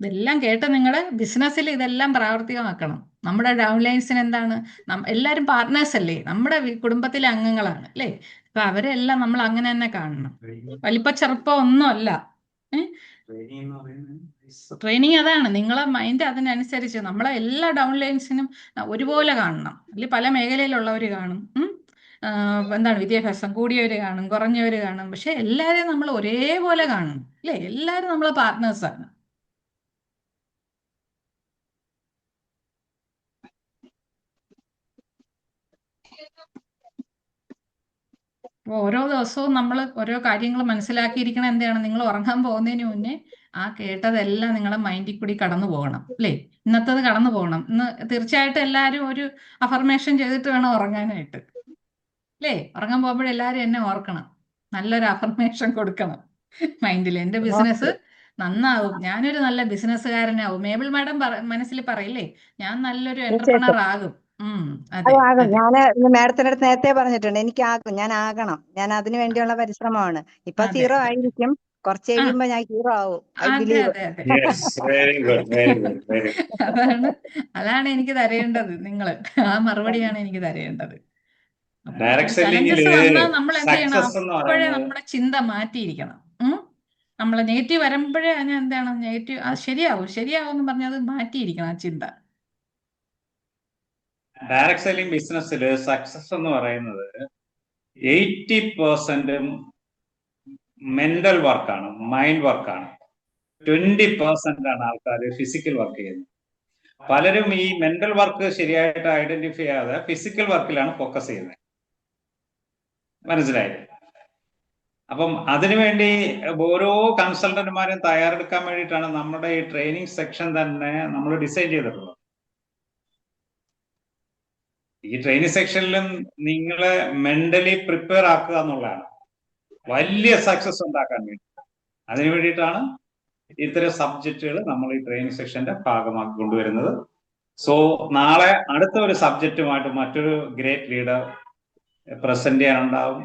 ഇതെല്ലാം കേട്ട് നിങ്ങൾ ബിസിനസ്സിൽ ഇതെല്ലാം പ്രാവർത്തികമാക്കണം. നമ്മുടെ ഡൗൺലൈൻസിന് എന്താണ്, എല്ലാവരും പാർട്ട്നേഴ്സ് അല്ലേ, നമ്മുടെ കുടുംബത്തിലെ അംഗങ്ങളാണ്, അല്ലേ? അപ്പൊ അവരെല്ലാം നമ്മൾ അങ്ങനെ തന്നെ കാണണം. വലിപ്പ ചെറുപ്പം ഒന്നുമല്ല. ട്രെയിനിങ് അതാണ്. നിങ്ങളെ മൈൻഡ് അതിനനുസരിച്ച് നമ്മളെ എല്ലാ ഡൗൺലൈൻസിനും ഒരുപോലെ കാണണം. അല്ലെങ്കിൽ പല മേഖലയിലുള്ളവർ കാണും. എന്താണ് വിദ്യാഭ്യാസം കൂടിയവർ കാണും, കുറഞ്ഞവർ കാണും, പക്ഷെ എല്ലാവരെയും നമ്മൾ ഒരേപോലെ കാണും അല്ലേ? എല്ലാവരും നമ്മളെ പാർട്ട്നേഴ്സാണ്. അപ്പോൾ ഓരോ ദിവസവും നമ്മൾ ഓരോ കാര്യങ്ങൾ മനസ്സിലാക്കിയിരിക്കണം. എന്താണ്, നിങ്ങൾ ഉറങ്ങാൻ പോകുന്നതിന് മുന്നേ ആ കേട്ടതെല്ലാം നിങ്ങളുടെ മൈൻഡിൽ കൂടി കടന്നു പോകണം അല്ലേ? ഇന്നത്തത് കടന്നു പോകണം. ഇന്ന് തീർച്ചയായിട്ടും എല്ലാവരും ഒരു അഫർമേഷൻ ചെയ്തിട്ട് വേണം ഉറങ്ങാനായിട്ട് അല്ലേ? ഉറങ്ങാൻ പോകുമ്പോഴെല്ലാവരും എന്നെ ഓർക്കണം, നല്ലൊരു അഫർമേഷൻ കൊടുക്കണം മൈൻഡിൽ. എൻ്റെ ബിസിനസ് നന്നാവും, ഞാനൊരു നല്ല ബിസിനസ്സുകാരനാവും. മേബിൾ മാഡം മനസ്സിൽ പറയില്ലേ, ഞാൻ നല്ലൊരു എന്റർപ്രണർ ആകും. അതെ ആകും. അതെ ഞാൻ മാഡത്തിന്റെ അടുത്ത് നേരത്തെ പറഞ്ഞിട്ടുണ്ട്, എനിക്കാകും, ഞാൻ ആകണം, ഞാൻ അതിനു വേണ്ടിയുള്ള പരിശ്രമമാണ്. ഇപ്പൊ അതെ 0 ആയിരിക്കും, കുറച്ച് ആ കഴിയുമ്പോ ഞാൻ 0 ആവും. ഐ അതെ ബിലീവ്. അതെ അതെ very good, very good, very good. അതാണ് എനിക്ക് തരേണ്ടത്. നിങ്ങള് ആ മറുപടിയാണ് എനിക്ക് തരേണ്ടത്. അപ്പോൾ ഡയറക്ട് സെല്ലിങ്ങില് ചലഞ്ചസ് വന്നാൽ നമ്മൾ എന്ത് ചെയ്യണം? സക്സസ് എന്ന് അപ്പോഴേ പറയുന്നത് നമ്മുടെ ചിന്ത മാറ്റിയിരിക്കണം. നമ്മൾ നെഗറ്റീവ് വരുമ്പോഴേ അതിന് എന്താണ് നെഗറ്റീവ്, അത് ശരിയാവും ശരിയാവും എന്ന് പറഞ്ഞത് മാറ്റിയിരിക്കണം ആ ചിന്ത. ഡയറക്ട് സെല്ലിംഗ് ബിസിനസ്സിൽ സക്സസ് എന്ന് പറയുന്നത് 80% മെന്റൽ വർക്കാണ്, മൈൻഡ് വർക്കാണ്. 20% ആണ് ആൾക്കാർ ഫിസിക്കൽ വർക്ക് ചെയ്യുന്നത്. പലരും ഈ മെന്റൽ വർക്ക് ശരിയായിട്ട് ഐഡന്റിഫൈ ചെയ്യാതെ ഫിസിക്കൽ വർക്കിലാണ് ഫോക്കസ് ചെയ്യുന്നത്. മനസ്സിലായില്ലേ? അപ്പം അതിനുവേണ്ടി ഓരോ കൺസൾട്ടന്റുമാരും തയ്യാറെടുക്കാൻ വേണ്ടിയിട്ടാണ് നമ്മുടെ ഈ ട്രെയിനിങ് സെക്ഷൻ തന്നെ നമ്മൾ ഡിസൈൻ ചെയ്തിട്ടുള്ളത്. ഈ ട്രെയിനിങ് സെക്ഷനിലും നിങ്ങളെ മെന്റലി പ്രിപ്പയർ ആക്കുക എന്നുള്ളതാണ് വലിയ സക്സസ് ഉണ്ടാക്കാൻ വേണ്ടി. അതിനു വേണ്ടിയിട്ടാണ് ഇത്തരം സബ്ജക്റ്റുകൾ നമ്മൾ ഈ ട്രെയിനിങ് സെക്ഷന്റെ ഭാഗമാക്കി കൊണ്ടുവരുന്നത്. സോ നാളെ അടുത്ത ഒരു സബ്ജക്റ്റുമായിട്ട് മറ്റൊരു ഗ്രേറ്റ് ലീഡർ പ്രസന്റ് ചെയ്യാനുണ്ടാവും.